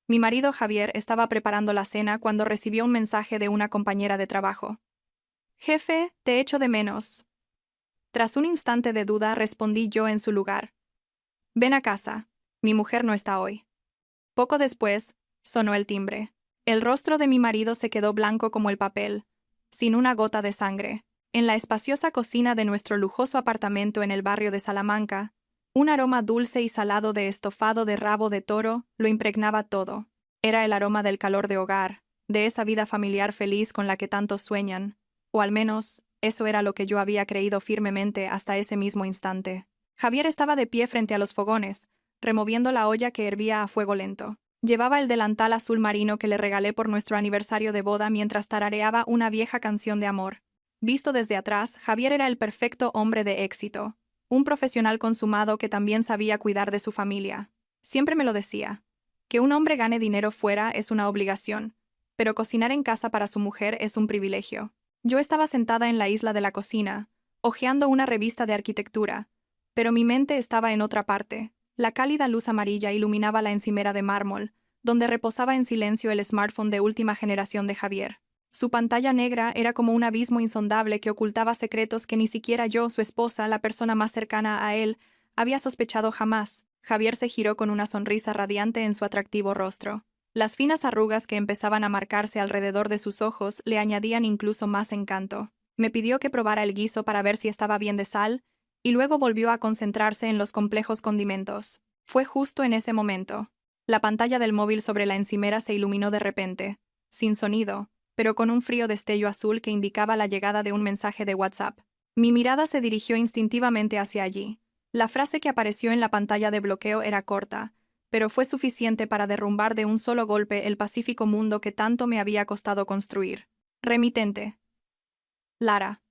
Mi marido Javier estaba preparando la cena cuando recibió un mensaje de una compañera de trabajo. Jefe, te echo de menos. Tras un instante de duda respondí yo en su lugar. Ven a casa. Mi mujer no está hoy. Poco después, sonó el timbre. El rostro de mi marido se quedó blanco como el papel, sin una gota de sangre. En la espaciosa cocina de nuestro lujoso apartamento en el barrio de Salamanca, un aroma dulce y salado de estofado de rabo de toro lo impregnaba todo. Era el aroma del calor de hogar, de esa vida familiar feliz con la que tantos sueñan, o al menos, eso era lo que yo había creído firmemente hasta ese mismo instante. Javier estaba de pie frente a los fogones, removiendo la olla que hervía a fuego lento. Llevaba el delantal azul marino que le regalé por nuestro aniversario de boda mientras tarareaba una vieja canción de amor. Visto desde atrás, Javier era el perfecto hombre de éxito, un profesional consumado que también sabía cuidar de su familia. Siempre me lo decía. Que un hombre gane dinero fuera es una obligación, pero cocinar en casa para su mujer es un privilegio. Yo estaba sentada en la isla de la cocina, hojeando una revista de arquitectura, pero mi mente estaba en otra parte. La cálida luz amarilla iluminaba la encimera de mármol, donde reposaba en silencio el smartphone de última generación de Javier. Su pantalla negra era como un abismo insondable que ocultaba secretos que ni siquiera yo, su esposa, la persona más cercana a él, había sospechado jamás. Javier se giró con una sonrisa radiante en su atractivo rostro. Las finas arrugas que empezaban a marcarse alrededor de sus ojos le añadían incluso más encanto. Me pidió que probara el guiso para ver si estaba bien de sal, y luego volvió a concentrarse en los complejos condimentos. Fue justo en ese momento. La pantalla del móvil sobre la encimera se iluminó de repente, sin sonido, pero con un frío destello azul que indicaba la llegada de un mensaje de WhatsApp. Mi mirada se dirigió instintivamente hacia allí. La frase que apareció en la pantalla de bloqueo era corta, pero fue suficiente para derrumbar de un solo golpe el pacífico mundo que tanto me había costado construir. Remitente. Lara.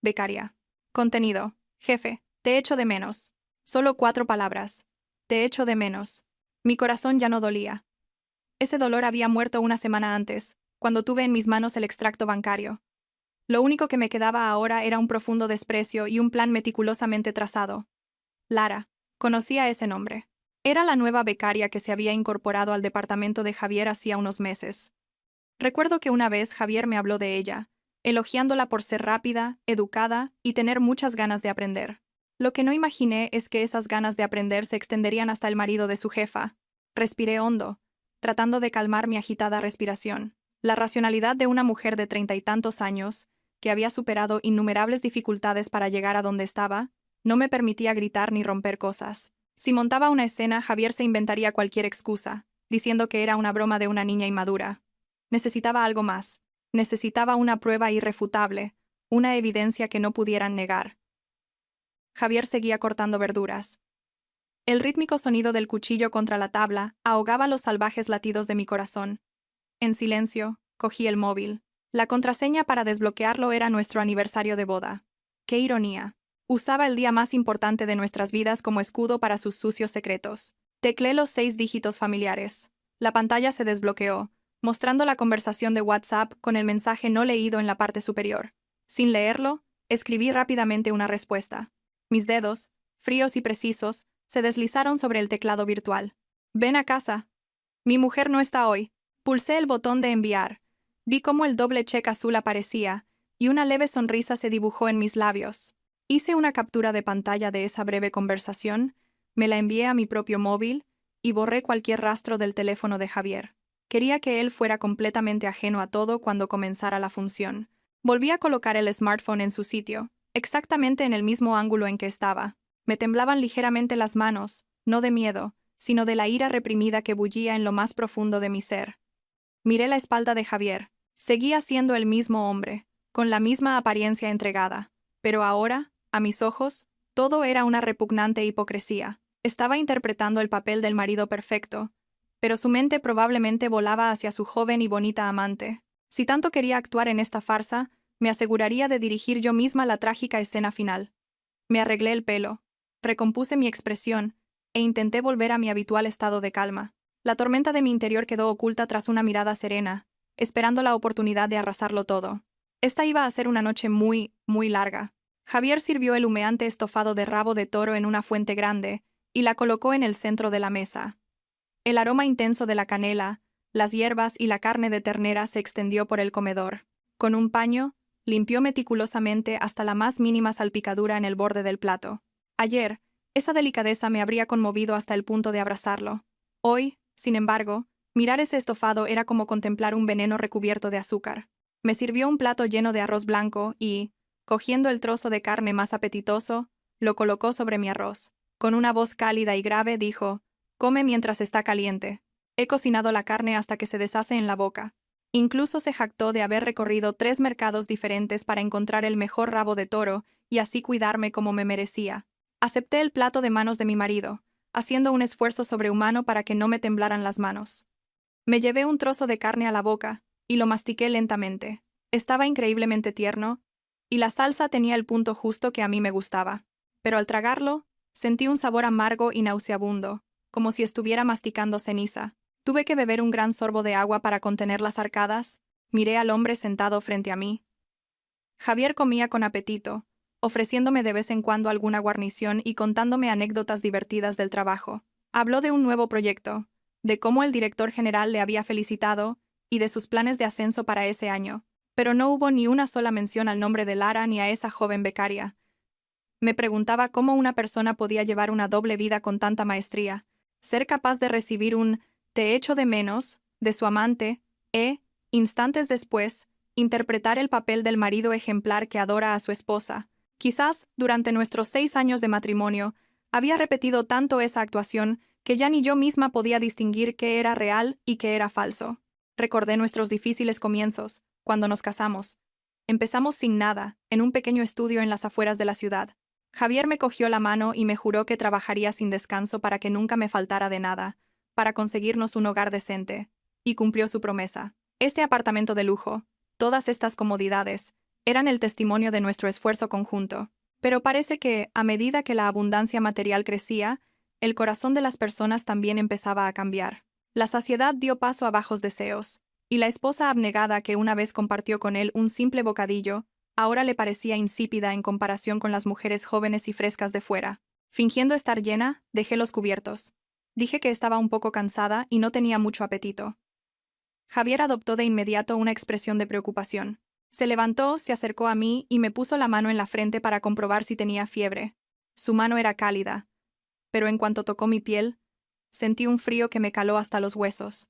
Becaria. Contenido. Jefe, te echo de menos. Solo 4 palabras. Te echo de menos. Mi corazón ya no dolía. Ese dolor había muerto una semana antes, cuando tuve en mis manos el extracto bancario. Lo único que me quedaba ahora era un profundo desprecio y un plan meticulosamente trazado. Lara. Conocía ese nombre. Era la nueva becaria que se había incorporado al departamento de Javier hacía unos meses. Recuerdo que una vez Javier me habló de ella, elogiándola por ser rápida, educada y tener muchas ganas de aprender. Lo que no imaginé es que esas ganas de aprender se extenderían hasta el marido de su jefa. Respiré hondo, tratando de calmar mi agitada respiración. La racionalidad de una mujer de 30 y tantos años, que había superado innumerables dificultades para llegar a donde estaba, no me permitía gritar ni romper cosas. Si montaba una escena, Javier se inventaría cualquier excusa, diciendo que era una broma de una niña inmadura. Necesitaba algo más. Necesitaba una prueba irrefutable, una evidencia que no pudieran negar. Javier seguía cortando verduras. El rítmico sonido del cuchillo contra la tabla ahogaba los salvajes latidos de mi corazón. En silencio, cogí el móvil. La contraseña para desbloquearlo era nuestro aniversario de boda. ¡Qué ironía! Usaba el día más importante de nuestras vidas como escudo para sus sucios secretos. Tecleé los 6 dígitos familiares. La pantalla se desbloqueó, mostrando la conversación de WhatsApp con el mensaje no leído en la parte superior. Sin leerlo, escribí rápidamente una respuesta. Mis dedos, fríos y precisos, se deslizaron sobre el teclado virtual. Ven a casa. Mi mujer no está hoy. Pulsé el botón de enviar. Vi cómo el doble check azul aparecía, y una leve sonrisa se dibujó en mis labios. Hice una captura de pantalla de esa breve conversación, me la envié a mi propio móvil, y borré cualquier rastro del teléfono de Javier. Quería que él fuera completamente ajeno a todo cuando comenzara la función. Volví a colocar el smartphone en su sitio, exactamente en el mismo ángulo en que estaba. Me temblaban ligeramente las manos, no de miedo, sino de la ira reprimida que bullía en lo más profundo de mi ser. Miré la espalda de Javier. Seguía siendo el mismo hombre, con la misma apariencia entregada. Pero ahora, a mis ojos, todo era una repugnante hipocresía. Estaba interpretando el papel del marido perfecto, pero su mente probablemente volaba hacia su joven y bonita amante. Si tanto quería actuar en esta farsa, me aseguraría de dirigir yo misma la trágica escena final. Me arreglé el pelo, recompuse mi expresión, e intenté volver a mi habitual estado de calma. La tormenta de mi interior quedó oculta tras una mirada serena, esperando la oportunidad de arrasarlo todo. Esta iba a ser una noche muy, muy larga. Javier sirvió el humeante estofado de rabo de toro en una fuente grande, y la colocó en el centro de la mesa. El aroma intenso de la canela, las hierbas y la carne de ternera se extendió por el comedor. Con un paño, limpió meticulosamente hasta la más mínima salpicadura en el borde del plato. Ayer, esa delicadeza me habría conmovido hasta el punto de abrazarlo. Hoy, sin embargo, mirar ese estofado era como contemplar un veneno recubierto de azúcar. Me sirvió un plato lleno de arroz blanco y, cogiendo el trozo de carne más apetitoso, lo colocó sobre mi arroz. Con una voz cálida y grave dijo: «Come mientras está caliente. He cocinado la carne hasta que se deshace en la boca». Incluso se jactó de haber recorrido 3 mercados diferentes para encontrar el mejor rabo de toro y así cuidarme como me merecía. Acepté el plato de manos de mi marido, haciendo un esfuerzo sobrehumano para que no me temblaran las manos. Me llevé un trozo de carne a la boca y lo mastiqué lentamente. Estaba increíblemente tierno, y la salsa tenía el punto justo que a mí me gustaba. Pero al tragarlo, sentí un sabor amargo y nauseabundo, como si estuviera masticando ceniza. Tuve que beber un gran sorbo de agua para contener las arcadas. Miré al hombre sentado frente a mí. Javier comía con apetito, ofreciéndome de vez en cuando alguna guarnición y contándome anécdotas divertidas del trabajo. Habló de un nuevo proyecto, de cómo el director general le había felicitado y de sus planes de ascenso para ese año, pero no hubo ni una sola mención al nombre de Lara ni a esa joven becaria. Me preguntaba cómo una persona podía llevar una doble vida con tanta maestría, ser capaz de recibir un «te echo de menos» de su amante instantes después, interpretar el papel del marido ejemplar que adora a su esposa. Quizás, durante nuestros 6 años de matrimonio, había repetido tanto esa actuación que ya ni yo misma podía distinguir qué era real y qué era falso. Recordé nuestros difíciles comienzos, cuando nos casamos. Empezamos sin nada, en un pequeño estudio en las afueras de la ciudad. Javier me cogió la mano y me juró que trabajaría sin descanso para que nunca me faltara de nada, para conseguirnos un hogar decente. Y cumplió su promesa. Este apartamento de lujo, todas estas comodidades, eran el testimonio de nuestro esfuerzo conjunto. Pero parece que, a medida que la abundancia material crecía, el corazón de las personas también empezaba a cambiar. La saciedad dio paso a bajos deseos, y la esposa abnegada que una vez compartió con él un simple bocadillo, ahora le parecía insípida en comparación con las mujeres jóvenes y frescas de fuera. Fingiendo estar llena, dejé los cubiertos. Dije que estaba un poco cansada y no tenía mucho apetito. Javier adoptó de inmediato una expresión de preocupación. Se levantó, se acercó a mí y me puso la mano en la frente para comprobar si tenía fiebre. Su mano era cálida, pero en cuanto tocó mi piel, sentí un frío que me caló hasta los huesos.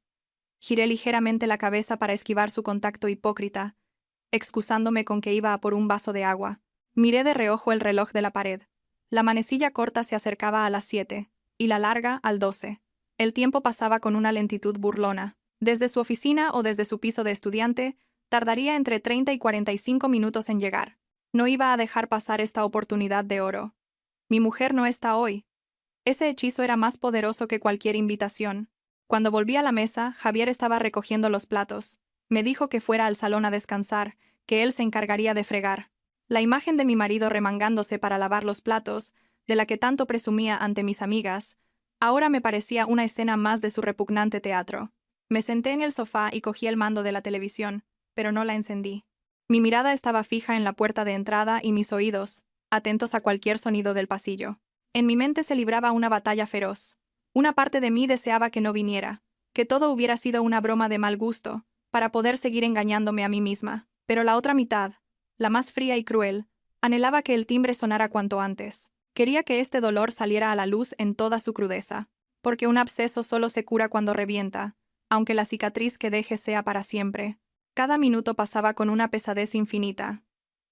Giré ligeramente la cabeza para esquivar su contacto hipócrita, excusándome con que iba a por un vaso de agua. Miré de reojo el reloj de la pared. La manecilla corta se acercaba a las 7, y la larga al 12. El tiempo pasaba con una lentitud burlona. Desde su oficina o desde su piso de estudiante, tardaría entre 30 y 45 minutos en llegar. No iba a dejar pasar esta oportunidad de oro. Mi mujer no está hoy. Ese hechizo era más poderoso que cualquier invitación. Cuando volví a la mesa, Javier estaba recogiendo los platos. Me dijo que fuera al salón a descansar, que él se encargaría de fregar. La imagen de mi marido remangándose para lavar los platos, de la que tanto presumía ante mis amigas, ahora me parecía una escena más de su repugnante teatro. Me senté en el sofá y cogí el mando de la televisión, pero no la encendí. Mi mirada estaba fija en la puerta de entrada y mis oídos, atentos a cualquier sonido del pasillo. En mi mente se libraba una batalla feroz. Una parte de mí deseaba que no viniera, que todo hubiera sido una broma de mal gusto, para poder seguir engañándome a mí misma. Pero la otra mitad, la más fría y cruel, anhelaba que el timbre sonara cuanto antes. Quería que este dolor saliera a la luz en toda su crudeza, porque un absceso solo se cura cuando revienta, aunque la cicatriz que deje sea para siempre. Cada minuto pasaba con una pesadez infinita.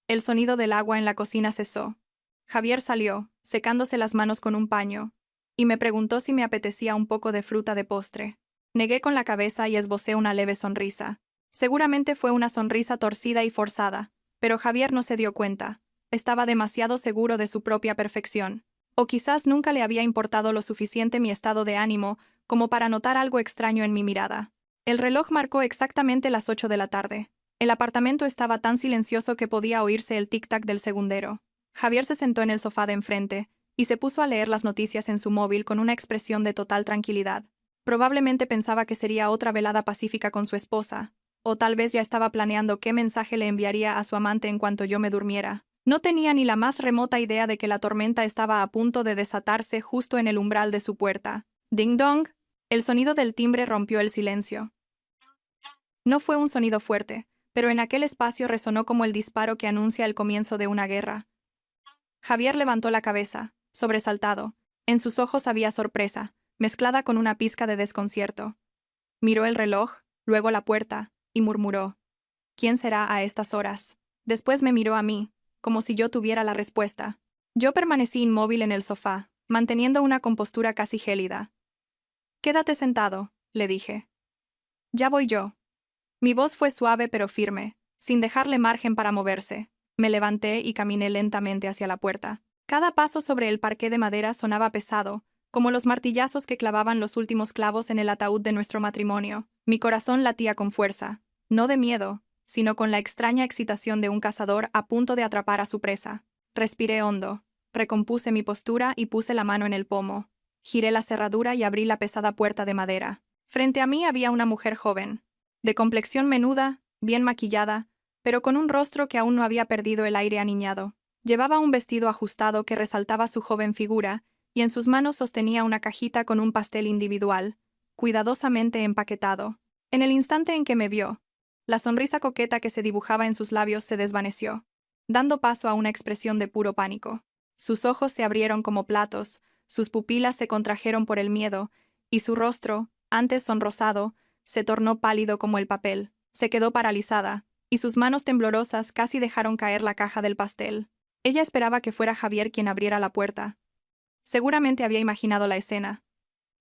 El sonido del agua en la cocina cesó. Javier salió, secándose las manos con un paño, y me preguntó si me apetecía un poco de fruta de postre. Negué con la cabeza y esbocé una leve sonrisa. Seguramente fue una sonrisa torcida y forzada, pero Javier no se dio cuenta. Estaba demasiado seguro de su propia perfección. O quizás nunca le había importado lo suficiente mi estado de ánimo como para notar algo extraño en mi mirada. El reloj marcó exactamente las 8 de la tarde. El apartamento estaba tan silencioso que podía oírse el tic-tac del segundero. Javier se sentó en el sofá de enfrente y se puso a leer las noticias en su móvil con una expresión de total tranquilidad. Probablemente pensaba que sería otra velada pacífica con su esposa, o tal vez ya estaba planeando qué mensaje le enviaría a su amante en cuanto yo me durmiera. No tenía ni la más remota idea de que la tormenta estaba a punto de desatarse justo en el umbral de su puerta. «Ding dong», El sonido del timbre rompió el silencio. No fue un sonido fuerte, pero en aquel espacio resonó como el disparo que anuncia el comienzo de una guerra. Javier levantó la cabeza, sobresaltado. En sus ojos había sorpresa, mezclada con una pizca de desconcierto. Miró el reloj, luego la puerta, y murmuró: ¿Quién será a estas horas? Después me miró a mí, como si yo tuviera la respuesta. Yo permanecí inmóvil en el sofá, manteniendo una compostura casi gélida. «Quédate sentado», le dije. «Ya voy yo». Mi voz fue suave pero firme, sin dejarle margen para moverse. Me levanté y caminé lentamente hacia la puerta. Cada paso sobre el parqué de madera sonaba pesado, como los martillazos que clavaban los últimos clavos en el ataúd de nuestro matrimonio. Mi corazón latía con fuerza, no de miedo, sino con la extraña excitación de un cazador a punto de atrapar a su presa. Respiré hondo, recompuse mi postura y puse la mano en el pomo. Giré la cerradura y abrí la pesada puerta de madera. Frente a mí había una mujer joven, de complexión menuda, bien maquillada, pero con un rostro que aún no había perdido el aire aniñado. Llevaba un vestido ajustado que resaltaba su joven figura, y en sus manos sostenía una cajita con un pastel individual, cuidadosamente empaquetado. En el instante en que me vio, la sonrisa coqueta que se dibujaba en sus labios se desvaneció, dando paso a una expresión de puro pánico. Sus ojos se abrieron como platos, sus pupilas se contrajeron por el miedo, y su rostro, antes sonrosado, se tornó pálido como el papel. Se quedó paralizada, y sus manos temblorosas casi dejaron caer la caja del pastel. Ella esperaba que fuera Javier quien abriera la puerta. Seguramente había imaginado la escena.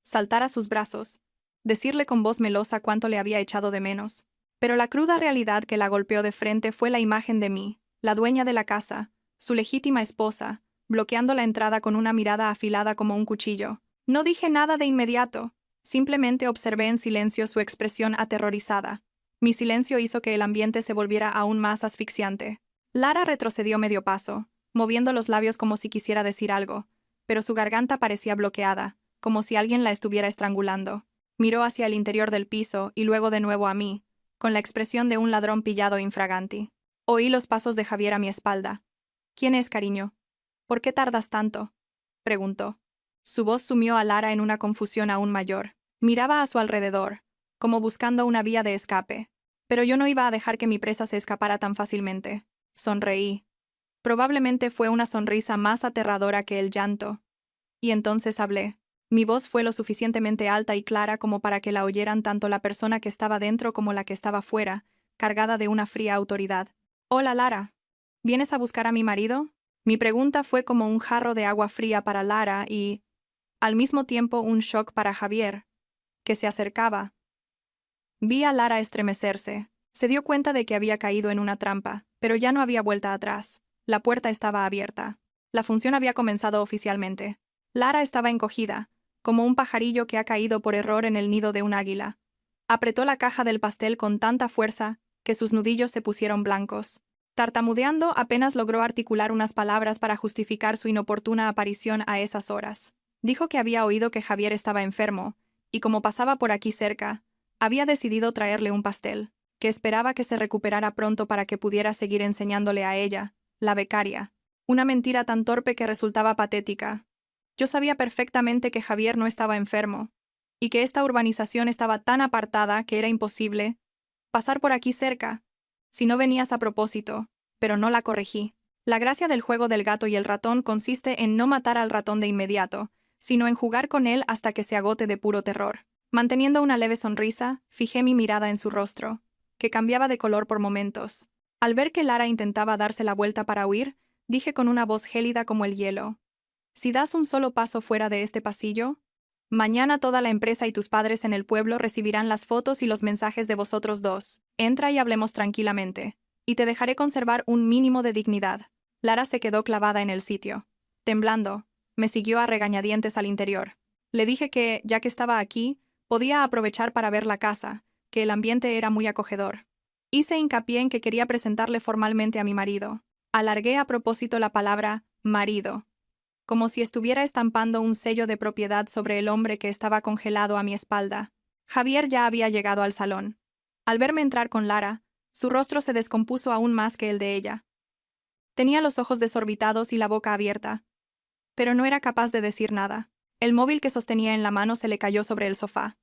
Saltar a sus brazos, decirle con voz melosa cuánto le había echado de menos. Pero la cruda realidad que la golpeó de frente fue la imagen de mí, la dueña de la casa, su legítima esposa, bloqueando la entrada con una mirada afilada como un cuchillo. No dije nada de inmediato, simplemente observé en silencio su expresión aterrorizada. Mi silencio hizo que el ambiente se volviera aún más asfixiante. Lara retrocedió medio paso, moviendo los labios como si quisiera decir algo, pero su garganta parecía bloqueada, como si alguien la estuviera estrangulando. Miró hacia el interior del piso y luego de nuevo a mí, con la expresión de un ladrón pillado infraganti. Oí los pasos de Javier a mi espalda. «¿Quién es, cariño? ¿Por qué tardas tanto?», preguntó. Su voz sumió a Lara en una confusión aún mayor. Miraba a su alrededor, como buscando una vía de escape. Pero yo no iba a dejar que mi presa se escapara tan fácilmente. Sonreí. Probablemente fue una sonrisa más aterradora que el llanto. Y entonces hablé. Mi voz fue lo suficientemente alta y clara como para que la oyeran tanto la persona que estaba dentro como la que estaba fuera, cargada de una fría autoridad. «Hola, Lara. ¿Vienes a buscar a mi marido?». Mi pregunta fue como un jarro de agua fría para Lara y, al mismo tiempo, un shock para Javier, que se acercaba. Vi a Lara estremecerse. Se dio cuenta de que había caído en una trampa, pero ya no había vuelta atrás. La puerta estaba abierta. La función había comenzado oficialmente. Lara estaba encogida, como un pajarillo que ha caído por error en el nido de un águila. Apretó la caja del pastel con tanta fuerza que sus nudillos se pusieron blancos. Tartamudeando, apenas logró articular unas palabras para justificar su inoportuna aparición a esas horas. Dijo que había oído que Javier estaba enfermo, y como pasaba por aquí cerca, había decidido traerle un pastel, que esperaba que se recuperara pronto para que pudiera seguir enseñándole a ella, la becaria. Una mentira tan torpe que resultaba patética. Yo sabía perfectamente que Javier no estaba enfermo, y que esta urbanización estaba tan apartada que era imposible pasar por aquí cerca, si no venías a propósito, pero no la corregí. La gracia del juego del gato y el ratón consiste en no matar al ratón de inmediato, sino en jugar con él hasta que se agote de puro terror. Manteniendo una leve sonrisa, fijé mi mirada en su rostro, que cambiaba de color por momentos. Al ver que Lara intentaba darse la vuelta para huir, dije con una voz gélida como el hielo: «Si das un solo paso fuera de este pasillo, mañana toda la empresa y tus padres en el pueblo recibirán las fotos y los mensajes de vosotros dos. Entra y hablemos tranquilamente, y te dejaré conservar un mínimo de dignidad». Lara se quedó clavada en el sitio. Temblando, me siguió a regañadientes al interior. Le dije que, ya que estaba aquí, podía aprovechar para ver la casa, que el ambiente era muy acogedor. Hice hincapié en que quería presentarle formalmente a mi marido. Alargué a propósito la palabra «marido», como si estuviera estampando un sello de propiedad sobre el hombre que estaba congelado a mi espalda. Javier ya había llegado al salón. Al verme entrar con Lara, su rostro se descompuso aún más que el de ella. Tenía los ojos desorbitados y la boca abierta, pero no era capaz de decir nada. El móvil que sostenía en la mano se le cayó sobre el sofá.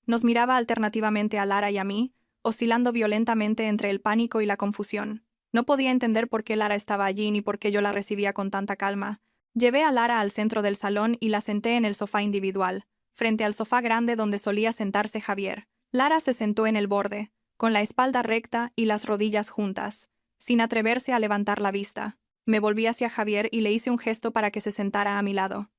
Nos miraba alternativamente a Lara y a mí, oscilando violentamente entre el pánico y la confusión. No podía entender por qué Lara estaba allí ni por qué yo la recibía con tanta calma. Llevé a Lara al centro del salón y la senté en el sofá individual, frente al sofá grande donde solía sentarse Javier. Lara se sentó en el borde, con la espalda recta y las rodillas juntas, sin atreverse a levantar la vista. Me volví hacia Javier y le hice un gesto para que se sentara a mi lado.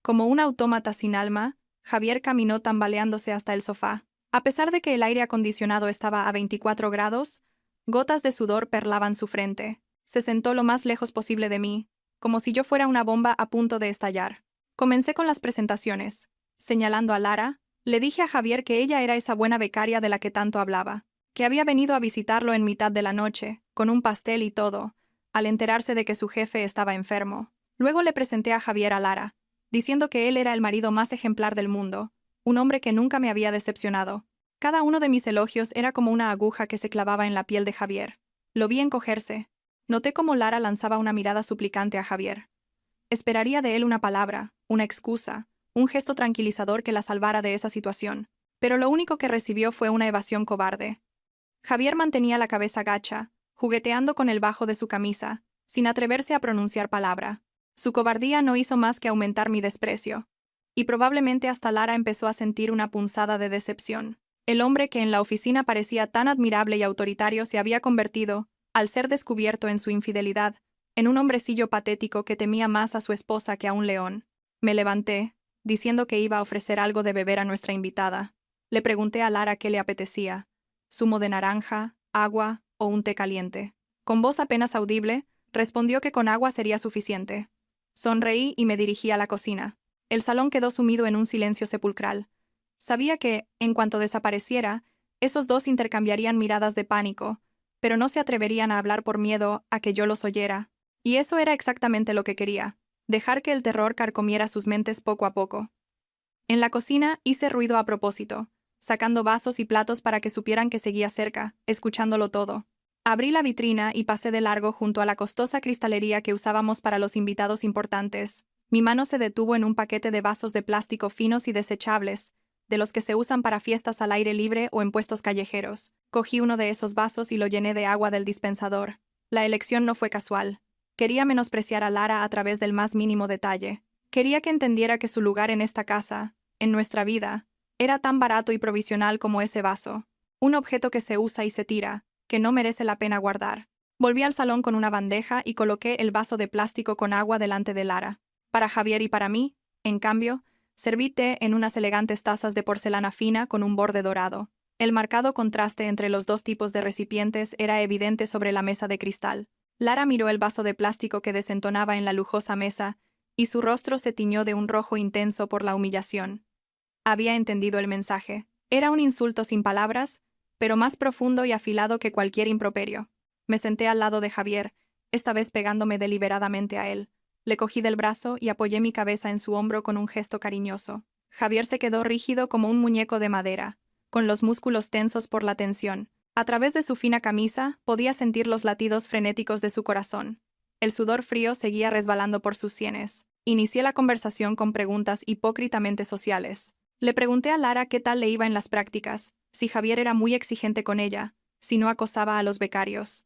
Como un autómata sin alma, Javier caminó tambaleándose hasta el sofá. A pesar de que el aire acondicionado estaba a 24 grados, gotas de sudor perlaban su frente. Se sentó lo más lejos posible de mí, como si yo fuera una bomba a punto de estallar. Comencé con las presentaciones. Señalando a Lara, le dije a Javier que ella era esa buena becaria de la que tanto hablaba, que había venido a visitarlo en mitad de la noche, con un pastel y todo, al enterarse de que su jefe estaba enfermo. Luego le presenté a Javier a Lara, diciendo que él era el marido más ejemplar del mundo, un hombre que nunca me había decepcionado. Cada uno de mis elogios era como una aguja que se clavaba en la piel de Javier. Lo vi encogerse. Noté cómo Lara lanzaba una mirada suplicante a Javier. Esperaría de él una palabra, una excusa, un gesto tranquilizador que la salvara de esa situación, pero lo único que recibió fue una evasión cobarde. Javier mantenía la cabeza gacha, jugueteando con el bajo de su camisa, sin atreverse a pronunciar palabra. Su cobardía no hizo más que aumentar mi desprecio. Y probablemente hasta Lara empezó a sentir una punzada de decepción. El hombre que en la oficina parecía tan admirable y autoritario se había convertido, al ser descubierto en su infidelidad, en un hombrecillo patético que temía más a su esposa que a un león. Me levanté, diciendo que iba a ofrecer algo de beber a nuestra invitada. Le pregunté a Lara qué le apetecía: zumo de naranja, agua o un té caliente. Con voz apenas audible, respondió que con agua sería suficiente. Sonreí y me dirigí a la cocina. El salón quedó sumido en un silencio sepulcral. Sabía que, en cuanto desapareciera, esos dos intercambiarían miradas de pánico, pero no se atreverían a hablar por miedo a que yo los oyera. Y eso era exactamente lo que quería, dejar que el terror carcomiera sus mentes poco a poco. En la cocina hice ruido a propósito, sacando vasos y platos para que supieran que seguía cerca, escuchándolo todo. Abrí la vitrina y pasé de largo junto a la costosa cristalería que usábamos para los invitados importantes. Mi mano se detuvo en un paquete de vasos de plástico finos y desechables, de los que se usan para fiestas al aire libre o en puestos callejeros. Cogí uno de esos vasos y lo llené de agua del dispensador. La elección no fue casual. Quería menospreciar a Lara a través del más mínimo detalle. Quería que entendiera que su lugar en esta casa, en nuestra vida, era tan barato y provisional como ese vaso. Un objeto que se usa y se tira, que no merece la pena guardar. Volví al salón con una bandeja y coloqué el vaso de plástico con agua delante de Lara. Para Javier y para mí, en cambio, serví té en unas elegantes tazas de porcelana fina con un borde dorado. El marcado contraste entre los dos tipos de recipientes era evidente sobre la mesa de cristal. Lara miró el vaso de plástico que desentonaba en la lujosa mesa, y su rostro se tiñó de un rojo intenso por la humillación. Había entendido el mensaje. Era un insulto sin palabras, pero más profundo y afilado que cualquier improperio. Me senté al lado de Javier, esta vez pegándome deliberadamente a él. Le cogí del brazo y apoyé mi cabeza en su hombro con un gesto cariñoso. Javier se quedó rígido como un muñeco de madera, con los músculos tensos por la tensión. A través de su fina camisa podía sentir los latidos frenéticos de su corazón. El sudor frío seguía resbalando por sus sienes. Inicié la conversación con preguntas hipócritamente sociales. Le pregunté a Lara qué tal le iba en las prácticas, si Javier era muy exigente con ella, si no acosaba a los becarios.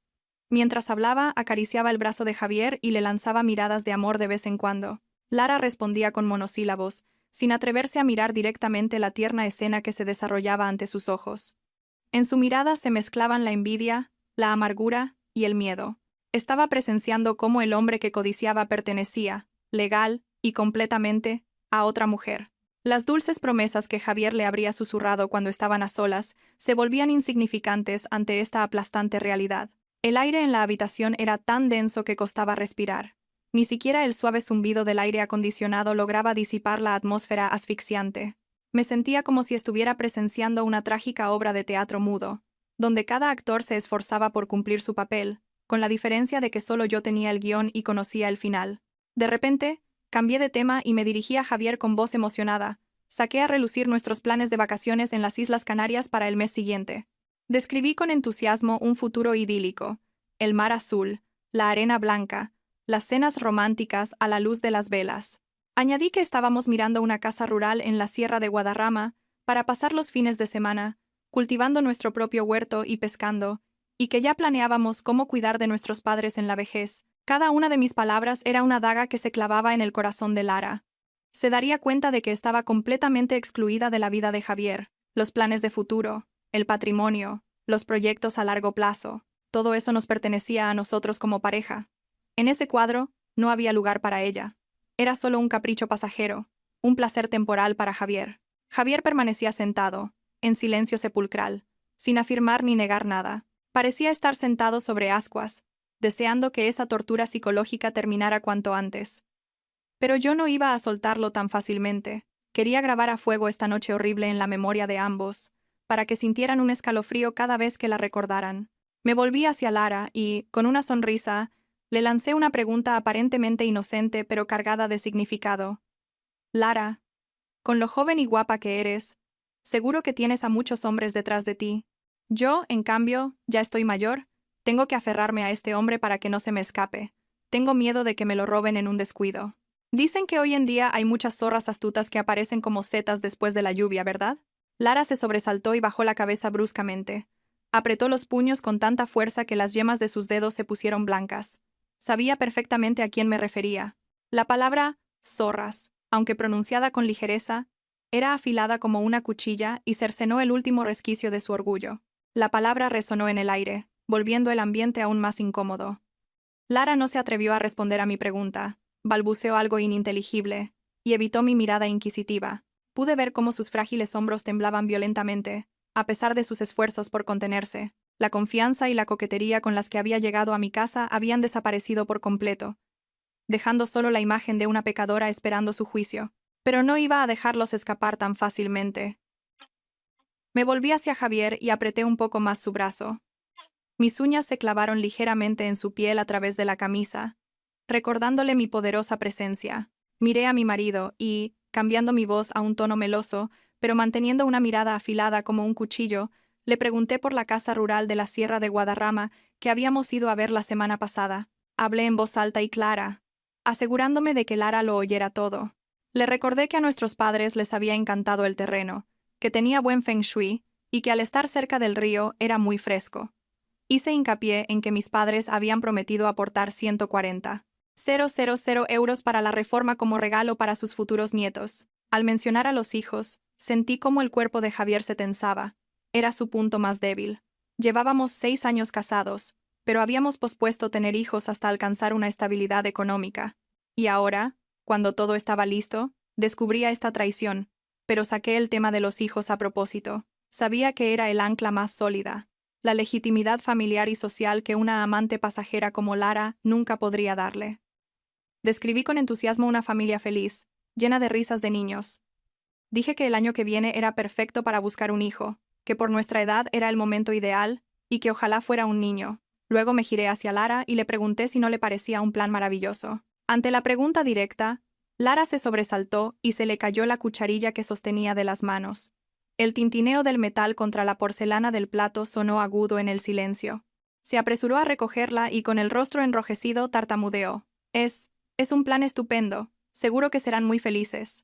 Mientras hablaba, acariciaba el brazo de Javier y le lanzaba miradas de amor de vez en cuando. Lara respondía con monosílabos, sin atreverse a mirar directamente la tierna escena que se desarrollaba ante sus ojos. En su mirada se mezclaban la envidia, la amargura y el miedo. Estaba presenciando cómo el hombre que codiciaba pertenecía, legal y completamente, a otra mujer. Las dulces promesas que Javier le habría susurrado cuando estaban a solas se volvían insignificantes ante esta aplastante realidad. El aire en la habitación era tan denso que costaba respirar. Ni siquiera el suave zumbido del aire acondicionado lograba disipar la atmósfera asfixiante. Me sentía como si estuviera presenciando una trágica obra de teatro mudo, donde cada actor se esforzaba por cumplir su papel, con la diferencia de que solo yo tenía el guión y conocía el final. De repente, cambié de tema y me dirigí a Javier con voz emocionada. Saqué a relucir nuestros planes de vacaciones en las Islas Canarias para el mes siguiente. Describí con entusiasmo un futuro idílico: el mar azul, la arena blanca, las cenas románticas a la luz de las velas. Añadí que estábamos mirando una casa rural en la Sierra de Guadarrama para pasar los fines de semana, cultivando nuestro propio huerto y pescando, y que ya planeábamos cómo cuidar de nuestros padres en la vejez. Cada una de mis palabras era una daga que se clavaba en el corazón de Lara. Se daría cuenta de que estaba completamente excluida de la vida de Javier, los planes de futuro, el patrimonio, los proyectos a largo plazo. Todo eso nos pertenecía a nosotros como pareja. En ese cuadro, no había lugar para ella. Era solo un capricho pasajero, un placer temporal para Javier. Javier permanecía sentado, en silencio sepulcral, sin afirmar ni negar nada. Parecía estar sentado sobre ascuas, deseando que esa tortura psicológica terminara cuanto antes. Pero yo no iba a soltarlo tan fácilmente. Quería grabar a fuego esta noche horrible en la memoria de ambos, para que sintieran un escalofrío cada vez que la recordaran. Me volví hacia Lara y, con una sonrisa, le lancé una pregunta aparentemente inocente pero cargada de significado. Lara, con lo joven y guapa que eres, seguro que tienes a muchos hombres detrás de ti. Yo, en cambio, ya estoy mayor, tengo que aferrarme a este hombre para que no se me escape. Tengo miedo de que me lo roben en un descuido. Dicen que hoy en día hay muchas zorras astutas que aparecen como setas después de la lluvia, ¿verdad? Lara se sobresaltó y bajó la cabeza bruscamente. Apretó los puños con tanta fuerza que las yemas de sus dedos se pusieron blancas. Sabía perfectamente a quién me refería. La palabra zorras, aunque pronunciada con ligereza, era afilada como una cuchilla y cercenó el último resquicio de su orgullo. La palabra resonó en el aire, volviendo el ambiente aún más incómodo. Lara no se atrevió a responder a mi pregunta. Balbuceó algo ininteligible, y evitó mi mirada inquisitiva. Pude ver cómo sus frágiles hombros temblaban violentamente, a pesar de sus esfuerzos por contenerse. La confianza y la coquetería con las que había llegado a mi casa habían desaparecido por completo, dejando solo la imagen de una pecadora esperando su juicio. Pero no iba a dejarlos escapar tan fácilmente. Me volví hacia Javier y apreté un poco más su brazo. Mis uñas se clavaron ligeramente en su piel a través de la camisa, recordándole mi poderosa presencia. Miré a mi marido y, cambiando mi voz a un tono meloso, pero manteniendo una mirada afilada como un cuchillo, le pregunté por la casa rural de la Sierra de Guadarrama que habíamos ido a ver la semana pasada. Hablé en voz alta y clara, asegurándome de que Lara lo oyera todo. Le recordé que a nuestros padres les había encantado el terreno, que tenía buen feng shui y que al estar cerca del río era muy fresco. Hice hincapié en que mis padres habían prometido aportar 140,000 euros para la reforma como regalo para sus futuros nietos. Al mencionar a los hijos, sentí cómo el cuerpo de Javier se tensaba. Era su punto más débil. Llevábamos 6 años casados, pero habíamos pospuesto tener hijos hasta alcanzar una estabilidad económica. Y ahora, cuando todo estaba listo, descubría esta traición, pero saqué el tema de los hijos a propósito. Sabía que era el ancla más sólida, la legitimidad familiar y social que una amante pasajera como Lara nunca podría darle. Describí con entusiasmo una familia feliz, llena de risas de niños. Dije que el año que viene era perfecto para buscar un hijo, que por nuestra edad era el momento ideal y que ojalá fuera un niño. Luego me giré hacia Lara y le pregunté si no le parecía un plan maravilloso. Ante la pregunta directa, Lara se sobresaltó y se le cayó la cucharilla que sostenía de las manos. El tintineo del metal contra la porcelana del plato sonó agudo en el silencio. Se apresuró a recogerla y con el rostro enrojecido tartamudeó. Es un plan estupendo. Seguro que serán muy felices.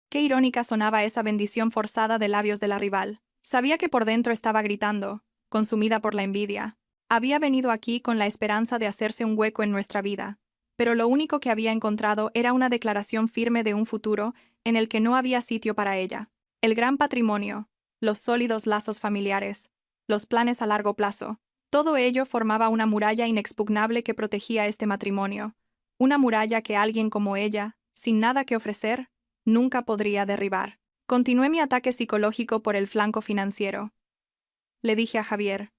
Qué irónica sonaba esa bendición forzada de labios de la rival. Sabía que por dentro estaba gritando, consumida por la envidia. Había venido aquí con la esperanza de hacerse un hueco en nuestra vida, pero lo único que había encontrado era una declaración firme de un futuro en el que no había sitio para ella. El gran patrimonio, los sólidos lazos familiares, los planes a largo plazo, todo ello formaba una muralla inexpugnable que protegía este matrimonio, una muralla que alguien como ella, sin nada que ofrecer, nunca podría derribar. Continué mi ataque psicológico por el flanco financiero. Le dije a Javier: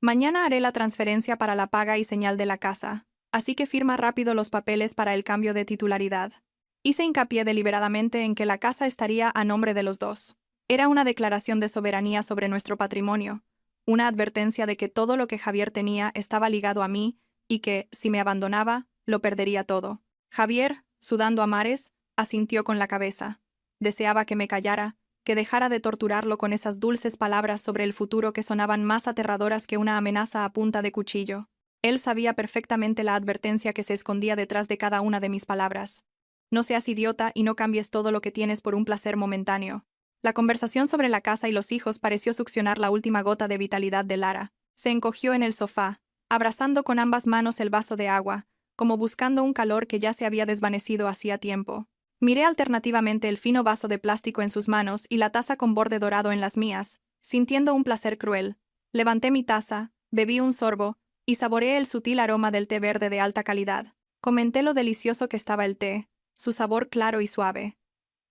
mañana haré la transferencia para la paga y señal de la casa, así que firma rápido los papeles para el cambio de titularidad. Hice hincapié deliberadamente en que la casa estaría a nombre de los dos. Era una declaración de soberanía sobre nuestro patrimonio, una advertencia de que todo lo que Javier tenía estaba ligado a mí y que, si me abandonaba, lo perdería todo. Javier, sudando a mares, asintió con la cabeza. Deseaba que me callara, que dejara de torturarlo con esas dulces palabras sobre el futuro que sonaban más aterradoras que una amenaza a punta de cuchillo. Él sabía perfectamente la advertencia que se escondía detrás de cada una de mis palabras. No seas idiota y no cambies todo lo que tienes por un placer momentáneo. La conversación sobre la casa y los hijos pareció succionar la última gota de vitalidad de Lara. Se encogió en el sofá, abrazando con ambas manos el vaso de agua, como buscando un calor que ya se había desvanecido hacía tiempo. Miré alternativamente el fino vaso de plástico en sus manos y la taza con borde dorado en las mías, sintiendo un placer cruel. Levanté mi taza, bebí un sorbo, y saboreé el sutil aroma del té verde de alta calidad. Comenté lo delicioso que estaba el té, su sabor claro y suave.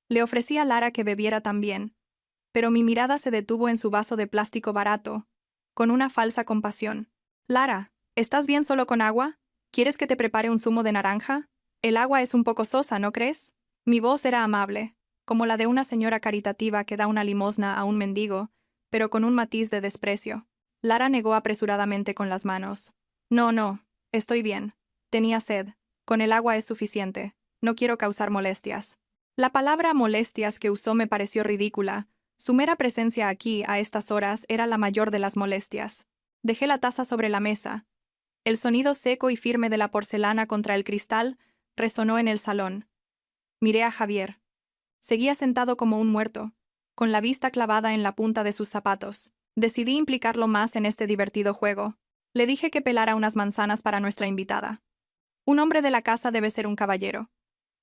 Le ofrecí a Lara que bebiera también, pero mi mirada se detuvo en su vaso de plástico barato, con una falsa compasión. Lara, ¿estás bien solo con agua? ¿Quieres que te prepare un zumo de naranja? El agua es un poco sosa, ¿no crees? Mi voz era amable, como la de una señora caritativa que da una limosna a un mendigo, pero con un matiz de desprecio. Lara negó apresuradamente con las manos. No, estoy bien. Tenía sed. Con el agua es suficiente. No quiero causar molestias. La palabra molestias que usó me pareció ridícula. Su mera presencia aquí, a estas horas, era la mayor de las molestias. Dejé la taza sobre la mesa. El sonido seco y firme de la porcelana contra el cristal resonó en el salón. Miré a Javier. Seguía sentado como un muerto, con la vista clavada en la punta de sus zapatos. Decidí implicarlo más en este divertido juego. Le dije que pelara unas manzanas para nuestra invitada. Un hombre de la casa debe ser un caballero.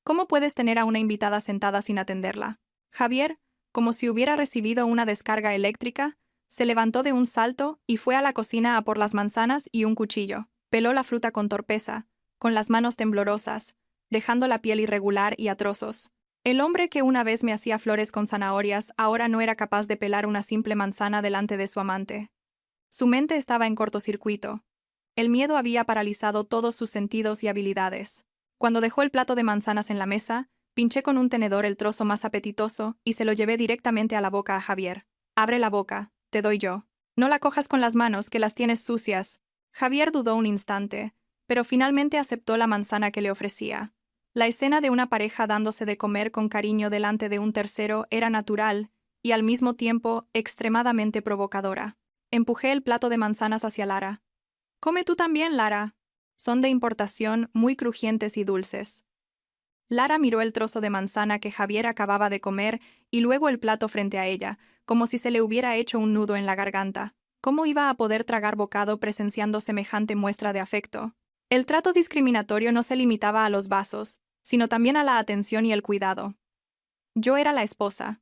¿Cómo puedes tener a una invitada sentada sin atenderla? Javier, como si hubiera recibido una descarga eléctrica, se levantó de un salto y fue a la cocina a por las manzanas y un cuchillo. Peló la fruta con torpeza, con las manos temblorosas, dejando la piel irregular y a trozos. El hombre que una vez me hacía flores con zanahorias ahora no era capaz de pelar una simple manzana delante de su amante. Su mente estaba en cortocircuito. El miedo había paralizado todos sus sentidos y habilidades. Cuando dejó el plato de manzanas en la mesa, pinché con un tenedor el trozo más apetitoso y se lo llevé directamente a la boca a Javier. Abre la boca, te doy yo. No la cojas con las manos, que las tienes sucias. Javier dudó un instante, pero finalmente aceptó la manzana que le ofrecía. La escena de una pareja dándose de comer con cariño delante de un tercero era natural y al mismo tiempo extremadamente provocadora. Empujé el plato de manzanas hacia Lara. «Come tú también, Lara. Son de importación, muy crujientes y dulces». Lara miró el trozo de manzana que Javier acababa de comer y luego el plato frente a ella, como si se le hubiera hecho un nudo en la garganta. ¿Cómo iba a poder tragar bocado presenciando semejante muestra de afecto? El trato discriminatorio no se limitaba a los vasos, sino también a la atención y el cuidado. Yo era la esposa.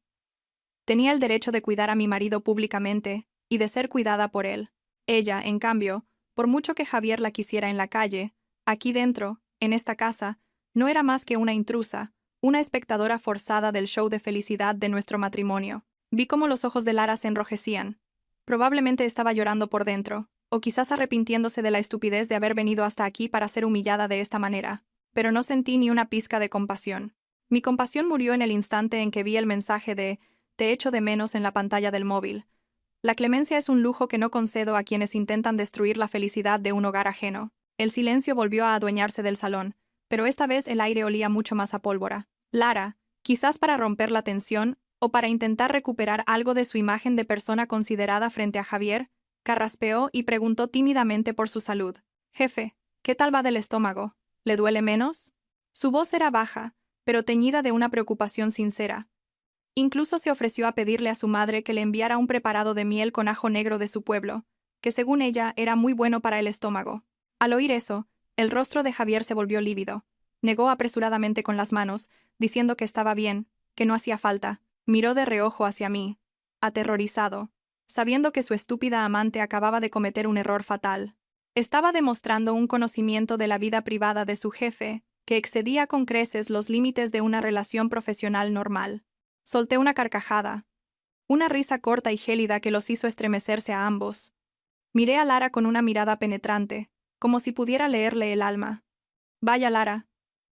Tenía el derecho de cuidar a mi marido públicamente y de ser cuidada por él. Ella, en cambio, por mucho que Javier la quisiera en la calle, aquí dentro, en esta casa, no era más que una intrusa, una espectadora forzada del show de felicidad de nuestro matrimonio. Vi cómo los ojos de Lara se enrojecían. Probablemente estaba llorando por dentro, o quizás arrepintiéndose de la estupidez de haber venido hasta aquí para ser humillada de esta manera. Pero no sentí ni una pizca de compasión. Mi compasión murió en el instante en que vi el mensaje de «Te echo de menos» en la pantalla del móvil. La clemencia es un lujo que no concedo a quienes intentan destruir la felicidad de un hogar ajeno. El silencio volvió a adueñarse del salón, pero esta vez el aire olía mucho más a pólvora. Lara, quizás para romper la tensión o para intentar recuperar algo de su imagen de persona considerada frente a Javier, carraspeó y preguntó tímidamente por su salud. «Jefe, ¿qué tal va del estómago? ¿Le duele menos?» Su voz era baja, pero teñida de una preocupación sincera. Incluso se ofreció a pedirle a su madre que le enviara un preparado de miel con ajo negro de su pueblo, que según ella era muy bueno para el estómago. Al oír eso, el rostro de Javier se volvió lívido. Negó apresuradamente con las manos, diciendo que estaba bien, que no hacía falta. Miró de reojo hacia mí, aterrorizado, sabiendo que su estúpida amante acababa de cometer un error fatal. Estaba demostrando un conocimiento de la vida privada de su jefe que excedía con creces los límites de una relación profesional normal. Solté una carcajada, una risa corta y gélida que los hizo estremecerse a ambos. Miré a Lara con una mirada penetrante, como si pudiera leerle el alma. «Vaya, Lara,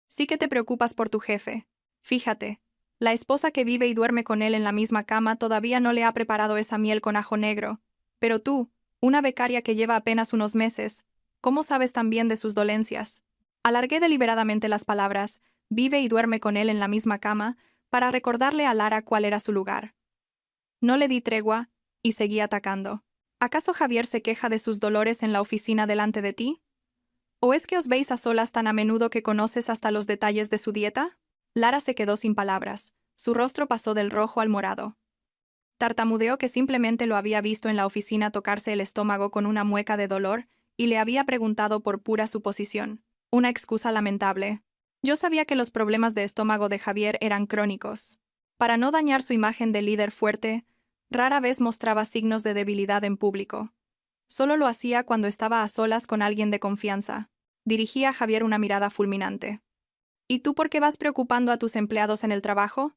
sí que te preocupas por tu jefe. Fíjate, la esposa que vive y duerme con él en la misma cama todavía no le ha preparado esa miel con ajo negro. Pero tú, una becaria que lleva apenas unos meses, ¿cómo sabes tan bien de sus dolencias?» Alargué deliberadamente las palabras, vive y duerme con él en la misma cama, para recordarle a Lara cuál era su lugar. No le di tregua, y seguí atacando. ¿Acaso Javier se queja de sus dolores en la oficina delante de ti? ¿O es que os veis a solas tan a menudo que conoces hasta los detalles de su dieta? Lara se quedó sin palabras. Su rostro pasó del rojo al morado. Tartamudeó que simplemente lo había visto en la oficina tocarse el estómago con una mueca de dolor y le había preguntado por pura suposición. Una excusa lamentable. Yo sabía que los problemas de estómago de Javier eran crónicos. Para no dañar su imagen de líder fuerte, rara vez mostraba signos de debilidad en público. Solo lo hacía cuando estaba a solas con alguien de confianza. Dirigía a Javier una mirada fulminante. ¿Y tú por qué vas preocupando a tus empleados en el trabajo?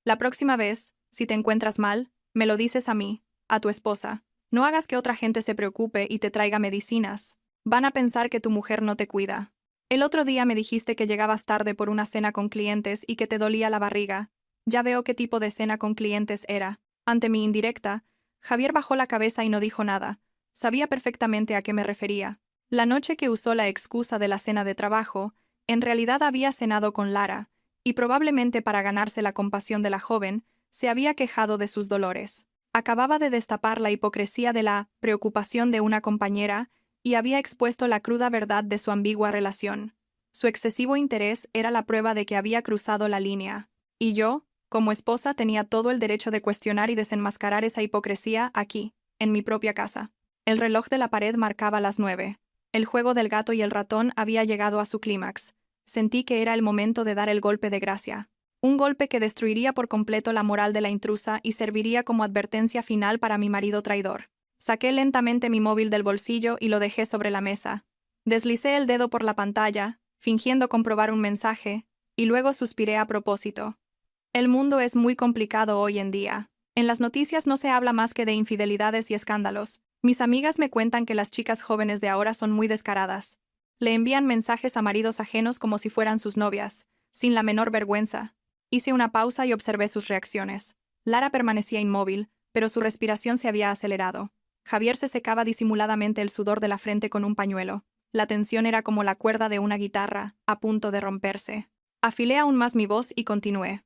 La próxima vez, si te encuentras mal, me lo dices a mí, a tu esposa. No hagas que otra gente se preocupe y te traiga medicinas. Van a pensar que tu mujer no te cuida. El otro día me dijiste que llegabas tarde por una cena con clientes y que te dolía la barriga. Ya veo qué tipo de cena con clientes era. Ante mi indirecta, Javier bajó la cabeza y no dijo nada. Sabía perfectamente a qué me refería. La noche que usó la excusa de la cena de trabajo, en realidad había cenado con Lara, y probablemente para ganarse la compasión de la joven, se había quejado de sus dolores. Acababa de destapar la hipocresía de la preocupación de una compañera y había expuesto la cruda verdad de su ambigua relación. Su excesivo interés era la prueba de que había cruzado la línea. Y yo, como esposa, tenía todo el derecho de cuestionar y desenmascarar esa hipocresía aquí, en mi propia casa. El reloj de la pared marcaba las 9. El juego del gato y el ratón había llegado a su clímax. Sentí que era el momento de dar el golpe de gracia. Un golpe que destruiría por completo la moral de la intrusa y serviría como advertencia final para mi marido traidor. Saqué lentamente mi móvil del bolsillo y lo dejé sobre la mesa. Deslicé el dedo por la pantalla, fingiendo comprobar un mensaje, y luego suspiré a propósito. El mundo es muy complicado hoy en día. En las noticias no se habla más que de infidelidades y escándalos. Mis amigas me cuentan que las chicas jóvenes de ahora son muy descaradas. Le envían mensajes a maridos ajenos como si fueran sus novias, sin la menor vergüenza. Hice una pausa y observé sus reacciones. Lara permanecía inmóvil, pero su respiración se había acelerado. Javier se secaba disimuladamente el sudor de la frente con un pañuelo. La tensión era como la cuerda de una guitarra, a punto de romperse. Afilé aún más mi voz y continué.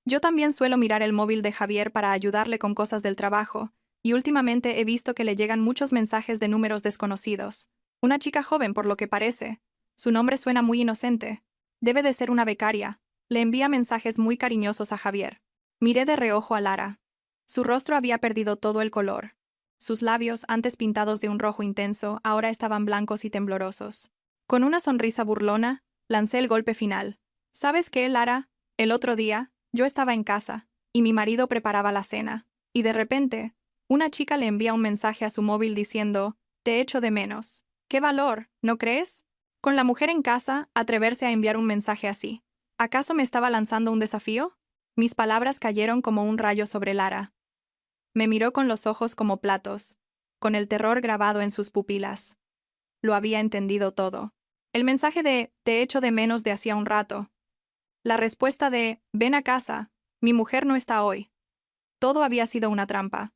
Yo también suelo mirar el móvil de Javier para ayudarle con cosas del trabajo, y últimamente he visto que le llegan muchos mensajes de números desconocidos. Una chica joven, por lo que parece. Su nombre suena muy inocente. Debe de ser una becaria. Le envía mensajes muy cariñosos a Javier. Miré de reojo a Lara. Su rostro había perdido todo el color. Sus labios, antes pintados de un rojo intenso, ahora estaban blancos y temblorosos. Con una sonrisa burlona, lancé el golpe final. ¿Sabes qué, Lara? El otro día, yo estaba en casa, y mi marido preparaba la cena. Y de repente, una chica le envía un mensaje a su móvil diciendo, «Te echo de menos». ¡Qué valor! ¿No crees? Con la mujer en casa, atreverse a enviar un mensaje así. ¿Acaso me estaba lanzando un desafío? Mis palabras cayeron como un rayo sobre Lara. Me miró con los ojos como platos, con el terror grabado en sus pupilas. Lo había entendido todo. El mensaje de «te echo de menos» de hacía un rato. La respuesta de «ven a casa, mi mujer no está hoy». Todo había sido una trampa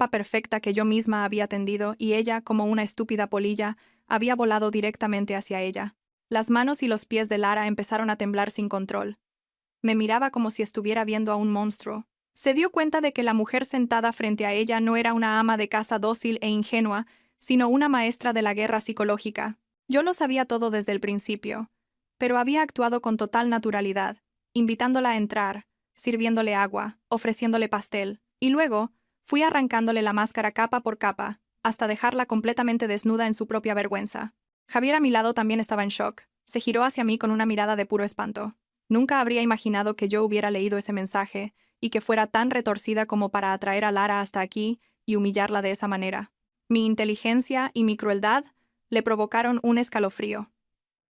perfecta que yo misma había tendido y ella, como una estúpida polilla, había volado directamente hacia ella. Las manos y los pies de Lara empezaron a temblar sin control. Me miraba como si estuviera viendo a un monstruo. Se dio cuenta de que la mujer sentada frente a ella no era una ama de casa dócil e ingenua, sino una maestra de la guerra psicológica. Yo lo sabía todo desde el principio, pero había actuado con total naturalidad, invitándola a entrar, sirviéndole agua, ofreciéndole pastel, y luego fui arrancándole la máscara capa por capa, hasta dejarla completamente desnuda en su propia vergüenza. Javier a mi lado también estaba en shock. Se giró hacia mí con una mirada de puro espanto. Nunca habría imaginado que yo hubiera leído ese mensaje y que fuera tan retorcida como para atraer a Lara hasta aquí y humillarla de esa manera. Mi inteligencia y mi crueldad le provocaron un escalofrío.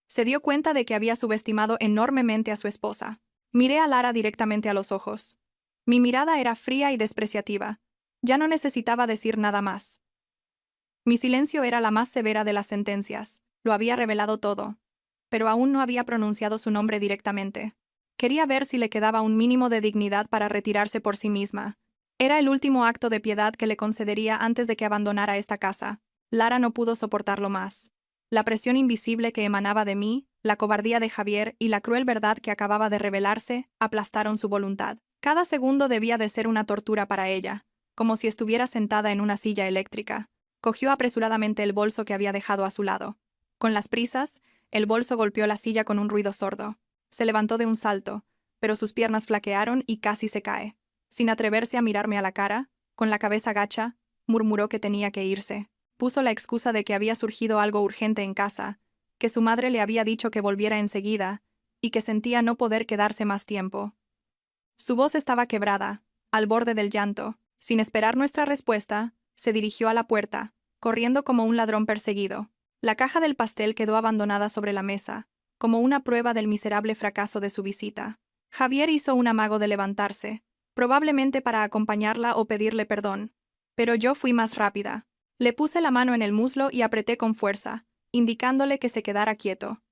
Se dio cuenta de que había subestimado enormemente a su esposa. Miré a Lara directamente a los ojos. Mi mirada era fría y despreciativa. Ya no necesitaba decir nada más. Mi silencio era la más severa de las sentencias. Lo había revelado todo. Pero aún no había pronunciado su nombre directamente. Quería ver si le quedaba un mínimo de dignidad para retirarse por sí misma. Era el último acto de piedad que le concedería antes de que abandonara esta casa. Lara no pudo soportarlo más. La presión invisible que emanaba de mí, la cobardía de Javier y la cruel verdad que acababa de revelarse, aplastaron su voluntad. Cada segundo debía de ser una tortura para ella, como si estuviera sentada en una silla eléctrica. Cogió apresuradamente el bolso que había dejado a su lado. Con las prisas, el bolso golpeó la silla con un ruido sordo. Se levantó de un salto, pero sus piernas flaquearon y casi se cae. Sin atreverse a mirarme a la cara, con la cabeza gacha, murmuró que tenía que irse. Puso la excusa de que había surgido algo urgente en casa, que su madre le había dicho que volviera enseguida, y que sentía no poder quedarse más tiempo. Su voz estaba quebrada, al borde del llanto. Sin esperar nuestra respuesta, se dirigió a la puerta, corriendo como un ladrón perseguido. La caja del pastel quedó abandonada sobre la mesa, como una prueba del miserable fracaso de su visita. Javier hizo un amago de levantarse, probablemente para acompañarla o pedirle perdón. Pero yo fui más rápida. Le puse la mano en el muslo y apreté con fuerza, indicándole que se quedara quieto.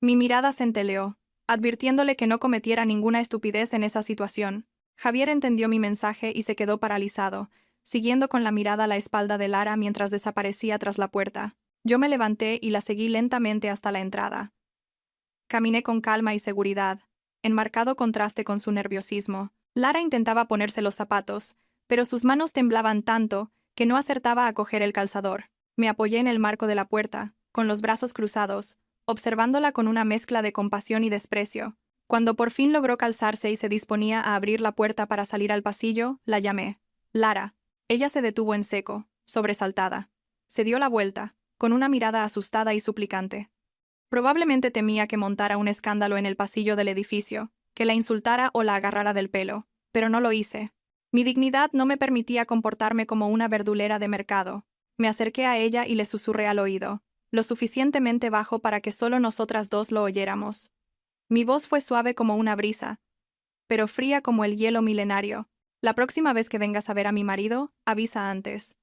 Mi mirada centelleó, advirtiéndole que no cometiera ninguna estupidez en esa situación. Javier entendió mi mensaje y se quedó paralizado, siguiendo con la mirada la espalda de Lara mientras desaparecía tras la puerta. Yo me levanté y la seguí lentamente hasta la entrada. Caminé con calma y seguridad, en marcado contraste con su nerviosismo. Lara intentaba ponerse los zapatos, pero sus manos temblaban tanto que no acertaba a coger el calzador. Me apoyé en el marco de la puerta, con los brazos cruzados, observándola con una mezcla de compasión y desprecio. Cuando por fin logró calzarse y se disponía a abrir la puerta para salir al pasillo, la llamé. Lara. Ella se detuvo en seco, sobresaltada. Se dio la vuelta, con una mirada asustada y suplicante. Probablemente temía que montara un escándalo en el pasillo del edificio, que la insultara o la agarrara del pelo, pero no lo hice. Mi dignidad no me permitía comportarme como una verdulera de mercado. Me acerqué a ella y le susurré al oído, lo suficientemente bajo para que solo nosotras dos lo oyéramos. Mi voz fue suave como una brisa, pero fría como el hielo milenario. La próxima vez que vengas a ver a mi marido, avisa antes.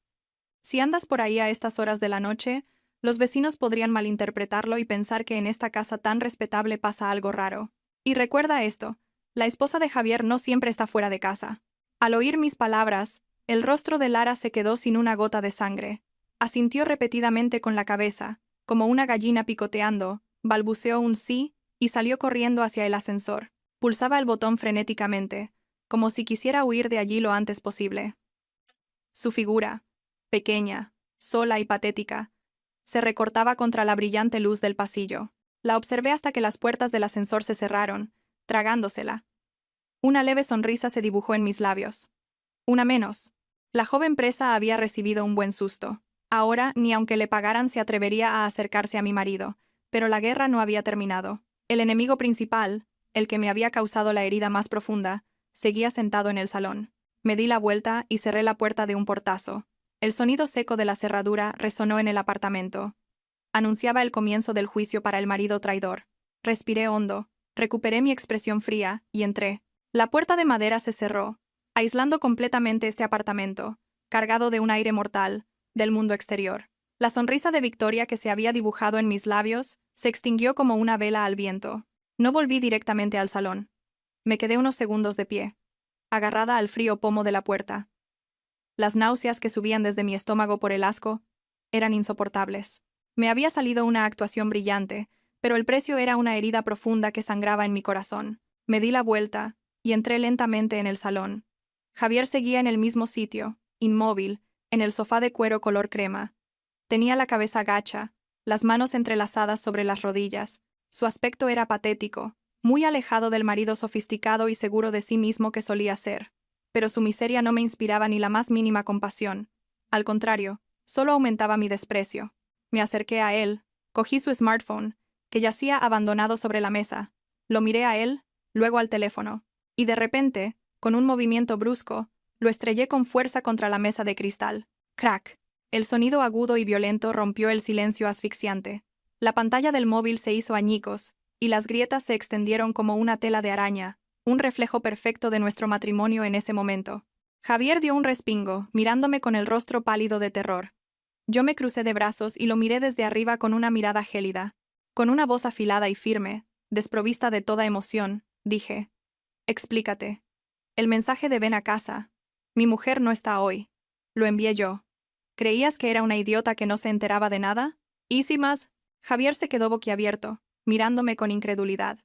Si andas por ahí a estas horas de la noche, los vecinos podrían malinterpretarlo y pensar que en esta casa tan respetable pasa algo raro. Y recuerda esto, la esposa de Javier no siempre está fuera de casa. Al oír mis palabras, el rostro de Lara se quedó sin una gota de sangre. Asintió repetidamente con la cabeza, como una gallina picoteando, balbuceó un sí y salió corriendo hacia el ascensor. Pulsaba el botón frenéticamente, como si quisiera huir de allí lo antes posible. Su figura, pequeña, sola y patética, se recortaba contra la brillante luz del pasillo. La observé hasta que las puertas del ascensor se cerraron, tragándosela. Una leve sonrisa se dibujó en mis labios. Una menos. La joven presa había recibido un buen susto. Ahora, ni aunque le pagaran se atrevería a acercarse a mi marido, pero la guerra no había terminado. El enemigo principal, el que me había causado la herida más profunda, seguía sentado en el salón. Me di la vuelta y cerré la puerta de un portazo. El sonido seco de la cerradura resonó en el apartamento. Anunciaba el comienzo del juicio para el marido traidor. Respiré hondo, recuperé mi expresión fría y entré. La puerta de madera se cerró, aislando completamente este apartamento, cargado de un aire mortal, del mundo exterior. La sonrisa de victoria que se había dibujado en mis labios se extinguió como una vela al viento. No volví directamente al salón. Me quedé unos segundos de pie, agarrada al frío pomo de la puerta. Las náuseas que subían desde mi estómago por el asco eran insoportables. Me había salido una actuación brillante, pero el precio era una herida profunda que sangraba en mi corazón. Me di la vuelta y entré lentamente en el salón. Javier seguía en el mismo sitio, inmóvil, en el sofá de cuero color crema. Tenía la cabeza gacha, las manos entrelazadas sobre las rodillas. Su aspecto era patético, muy alejado del marido sofisticado y seguro de sí mismo que solía ser. Pero su miseria no me inspiraba ni la más mínima compasión. Al contrario, solo aumentaba mi desprecio. Me acerqué a él, cogí su smartphone, que yacía abandonado sobre la mesa. Lo miré a él, luego al teléfono, y de repente, con un movimiento brusco, lo estrellé con fuerza contra la mesa de cristal. ¡Crack! El sonido agudo y violento rompió el silencio asfixiante. La pantalla del móvil se hizo añicos, y las grietas se extendieron como una tela de araña, un reflejo perfecto de nuestro matrimonio en ese momento. Javier dio un respingo, mirándome con el rostro pálido de terror. Yo me crucé de brazos y lo miré desde arriba con una mirada gélida. Con una voz afilada y firme, desprovista de toda emoción, dije: «Explícate. El mensaje de ven a casa. Mi mujer no está hoy. Lo envié yo. ¿Creías que era una idiota que no se enteraba de nada? ¿Y si más?» Javier se quedó boquiabierto, mirándome con incredulidad.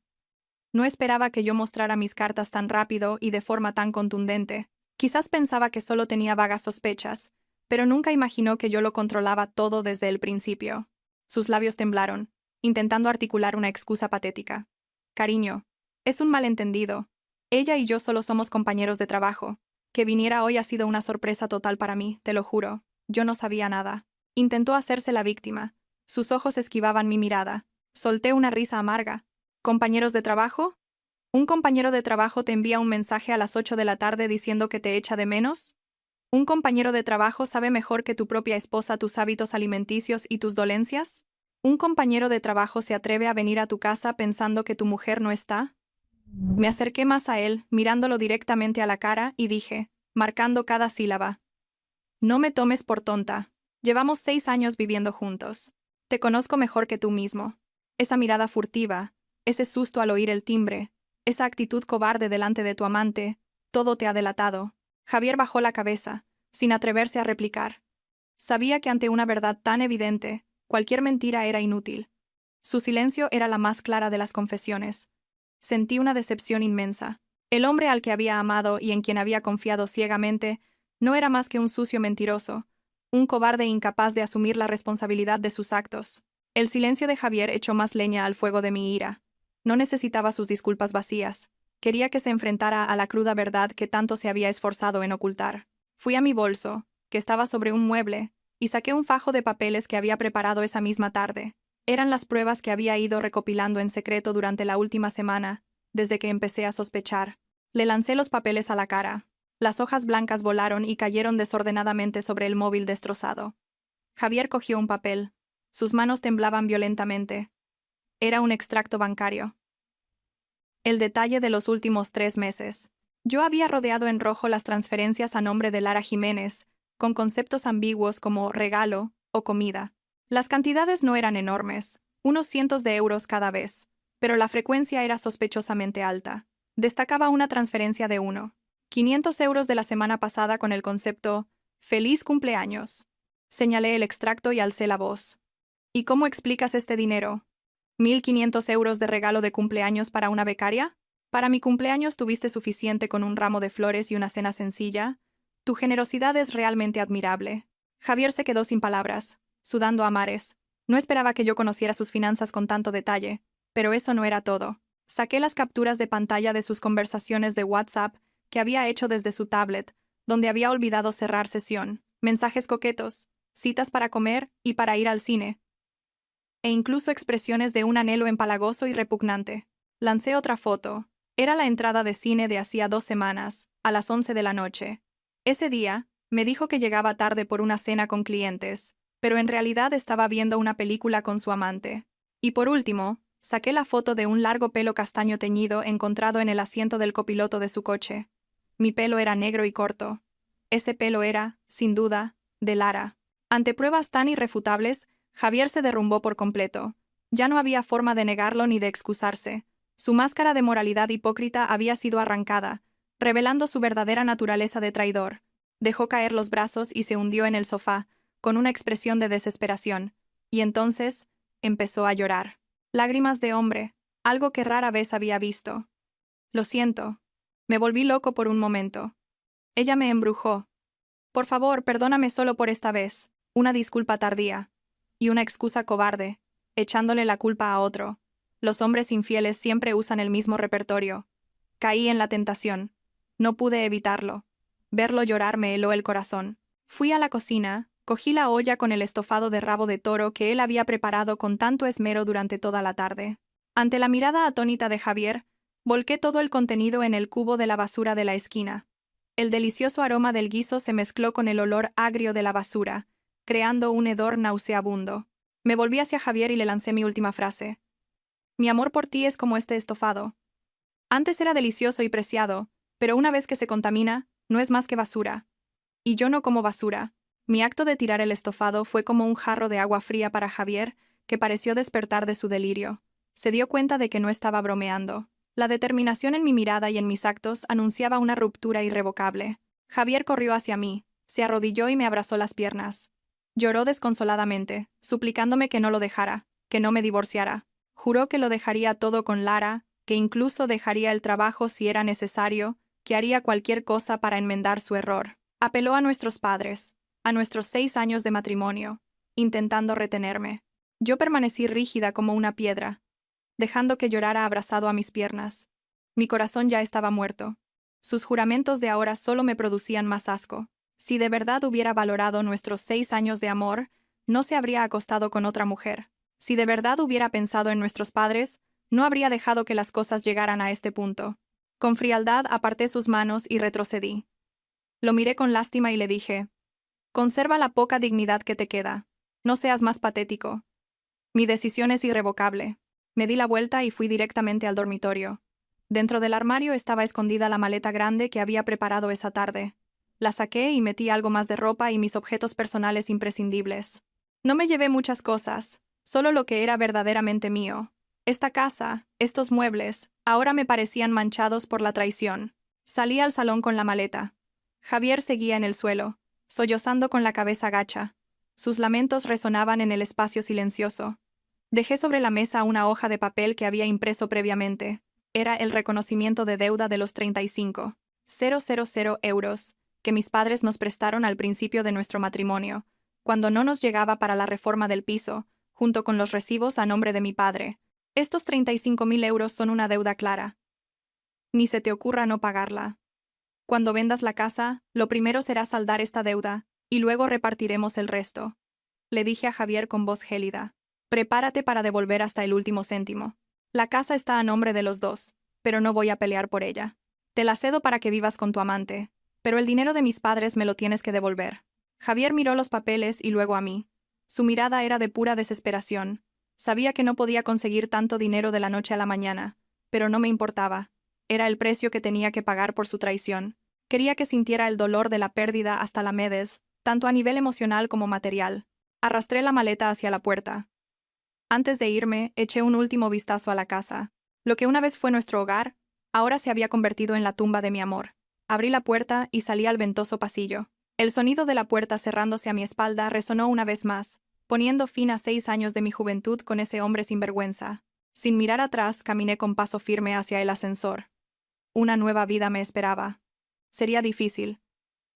No esperaba que yo mostrara mis cartas tan rápido y de forma tan contundente. Quizás pensaba que solo tenía vagas sospechas, pero nunca imaginó que yo lo controlaba todo desde el principio. Sus labios temblaron, intentando articular una excusa patética. «Cariño, Es un malentendido. Ella y yo solo somos compañeros de trabajo. Que viniera hoy ha sido una sorpresa total para mí, te lo juro. Yo no sabía nada. Intentó hacerse la víctima. Sus ojos esquivaban mi mirada. Solté una risa amarga. ¿Compañeros de trabajo? ¿Un compañero de trabajo te envía un mensaje a las 8 de la tarde diciendo que te echa de menos? ¿Un compañero de trabajo sabe mejor que tu propia esposa tus hábitos alimenticios y tus dolencias? ¿Un compañero de trabajo se atreve a venir a tu casa pensando que tu mujer no está? Me acerqué más a él, mirándolo directamente a la cara, y dije, marcando cada sílaba: no me tomes por tonta. Llevamos 6 años viviendo juntos. Te conozco mejor que tú mismo. Esa mirada furtiva, ese susto al oír el timbre, esa actitud cobarde delante de tu amante, todo te ha delatado. Javier bajó la cabeza, sin atreverse a replicar. Sabía que ante una verdad tan evidente, cualquier mentira era inútil. Su silencio era la más clara de las confesiones. Sentí una decepción inmensa. El hombre al que había amado y en quien había confiado ciegamente no era más que un sucio mentiroso, un cobarde incapaz de asumir la responsabilidad de sus actos. El silencio de Javier echó más leña al fuego de mi ira. No necesitaba sus disculpas vacías. Quería que se enfrentara a la cruda verdad que tanto se había esforzado en ocultar. Fui a mi bolso, que estaba sobre un mueble, y saqué un fajo de papeles que había preparado esa misma tarde. Eran las pruebas que había ido recopilando en secreto durante la última semana, desde que empecé a sospechar. Le lancé los papeles a la cara. Las hojas blancas volaron y cayeron desordenadamente sobre el móvil destrozado. Javier cogió un papel. Sus manos temblaban violentamente. Era un extracto bancario. El detalle de los últimos 3 meses. Yo había rodeado en rojo las transferencias a nombre de Lara Jiménez, con conceptos ambiguos como regalo o comida. Las cantidades no eran enormes, unos cientos de euros cada vez, pero la frecuencia era sospechosamente alta. Destacaba una transferencia de 500 euros de la semana pasada con el concepto «Feliz cumpleaños». Señalé el extracto y alcé la voz. ¿Y cómo explicas este dinero? ¿1.500 euros de regalo de cumpleaños para una becaria? Para mi cumpleaños tuviste suficiente con un ramo de flores y una cena sencilla. Tu generosidad es realmente admirable. Javier se quedó sin palabras, sudando a mares. No esperaba que yo conociera sus finanzas con tanto detalle, pero eso no era todo. Saqué las capturas de pantalla de sus conversaciones de WhatsApp que había hecho desde su tablet, donde había olvidado cerrar sesión, mensajes coquetos, citas para comer y para ir al cine, e incluso expresiones de un anhelo empalagoso y repugnante. Lancé otra foto. Era la entrada de cine de hacía 2 semanas, a las 11 de la noche. Ese día, me dijo que llegaba tarde por una cena con clientes, pero en realidad estaba viendo una película con su amante. Y por último, saqué la foto de un largo pelo castaño teñido encontrado en el asiento del copiloto de su coche. Mi pelo era negro y corto. Ese pelo era, sin duda, de Lara. Ante pruebas tan irrefutables, Javier se derrumbó por completo. Ya no había forma de negarlo ni de excusarse. Su máscara de moralidad hipócrita había sido arrancada, revelando su verdadera naturaleza de traidor. Dejó caer los brazos y se hundió en el sofá, con una expresión de desesperación, y entonces empezó a llorar. Lágrimas de hombre, algo que rara vez había visto. Lo siento. Me volví loco por un momento. Ella me embrujó. Por favor, perdóname solo por esta vez. Una disculpa tardía. Y una excusa cobarde, echándole la culpa a otro. Los hombres infieles siempre usan el mismo repertorio. Caí en la tentación. No pude evitarlo. Verlo llorar me heló el corazón. Fui a la cocina, cogí la olla con el estofado de rabo de toro que él había preparado con tanto esmero durante toda la tarde. Ante la mirada atónita de Javier, volqué todo el contenido en el cubo de la basura de la esquina. El delicioso aroma del guiso se mezcló con el olor agrio de la basura, creando un hedor nauseabundo. Me volví hacia Javier y le lancé mi última frase. Mi amor por ti es como este estofado. Antes era delicioso y preciado, pero una vez que se contamina, no es más que basura. Y yo no como basura. Mi acto de tirar el estofado fue como un jarro de agua fría para Javier, que pareció despertar de su delirio. Se dio cuenta de que no estaba bromeando. La determinación en mi mirada y en mis actos anunciaba una ruptura irrevocable. Javier corrió hacia mí, se arrodilló y me abrazó las piernas. Lloró desconsoladamente, suplicándome que no lo dejara, que no me divorciara. Juró que lo dejaría todo con Lara, que incluso dejaría el trabajo si era necesario, que haría cualquier cosa para enmendar su error. Apeló a nuestros padres, a nuestros 6 años de matrimonio, intentando retenerme. Yo permanecí rígida como una piedra, dejando que llorara abrazado a mis piernas. Mi corazón ya estaba muerto. Sus juramentos de ahora solo me producían más asco. Si de verdad hubiera valorado nuestros 6 años de amor, no se habría acostado con otra mujer. Si de verdad hubiera pensado en nuestros padres, no habría dejado que las cosas llegaran a este punto. Con frialdad aparté sus manos y retrocedí. Lo miré con lástima y le dije: «Conserva la poca dignidad que te queda. No seas más patético. Mi decisión es irrevocable». Me di la vuelta y fui directamente al dormitorio. Dentro del armario estaba escondida la maleta grande que había preparado esa tarde. La saqué y metí algo más de ropa y mis objetos personales imprescindibles. No me llevé muchas cosas, solo lo que era verdaderamente mío. Esta casa, estos muebles, ahora me parecían manchados por la traición. Salí al salón con la maleta. Javier seguía en el suelo, sollozando con la cabeza gacha. Sus lamentos resonaban en el espacio silencioso. Dejé sobre la mesa una hoja de papel que había impreso previamente. Era el reconocimiento de deuda de los 35,000 euros que mis padres nos prestaron al principio de nuestro matrimonio, cuando no nos llegaba para la reforma del piso, junto con los recibos a nombre de mi padre. Estos 35.000 euros son una deuda clara. Ni se te ocurra no pagarla. Cuando vendas la casa, lo primero será saldar esta deuda, y luego repartiremos el resto. Le dije a Javier con voz gélida. Prepárate para devolver hasta el último céntimo. La casa está a nombre de los dos, pero no voy a pelear por ella. Te la cedo para que vivas con tu amante, pero el dinero de mis padres me lo tienes que devolver. Javier miró los papeles y luego a mí. Su mirada era de pura desesperación. Sabía que no podía conseguir tanto dinero de la noche a la mañana, pero no me importaba. Era el precio que tenía que pagar por su traición. Quería que sintiera el dolor de la pérdida hasta la Medes, tanto a nivel emocional como material. Arrastré la maleta hacia la puerta. Antes de irme, eché un último vistazo a la casa. Lo que una vez fue nuestro hogar, ahora se había convertido en la tumba de mi amor. Abrí la puerta y salí al ventoso pasillo. El sonido de la puerta cerrándose a mi espalda resonó una vez más, poniendo fin a 6 años de mi juventud con ese hombre sinvergüenza. Sin mirar atrás, caminé con paso firme hacia el ascensor. Una nueva vida me esperaba. Sería difícil,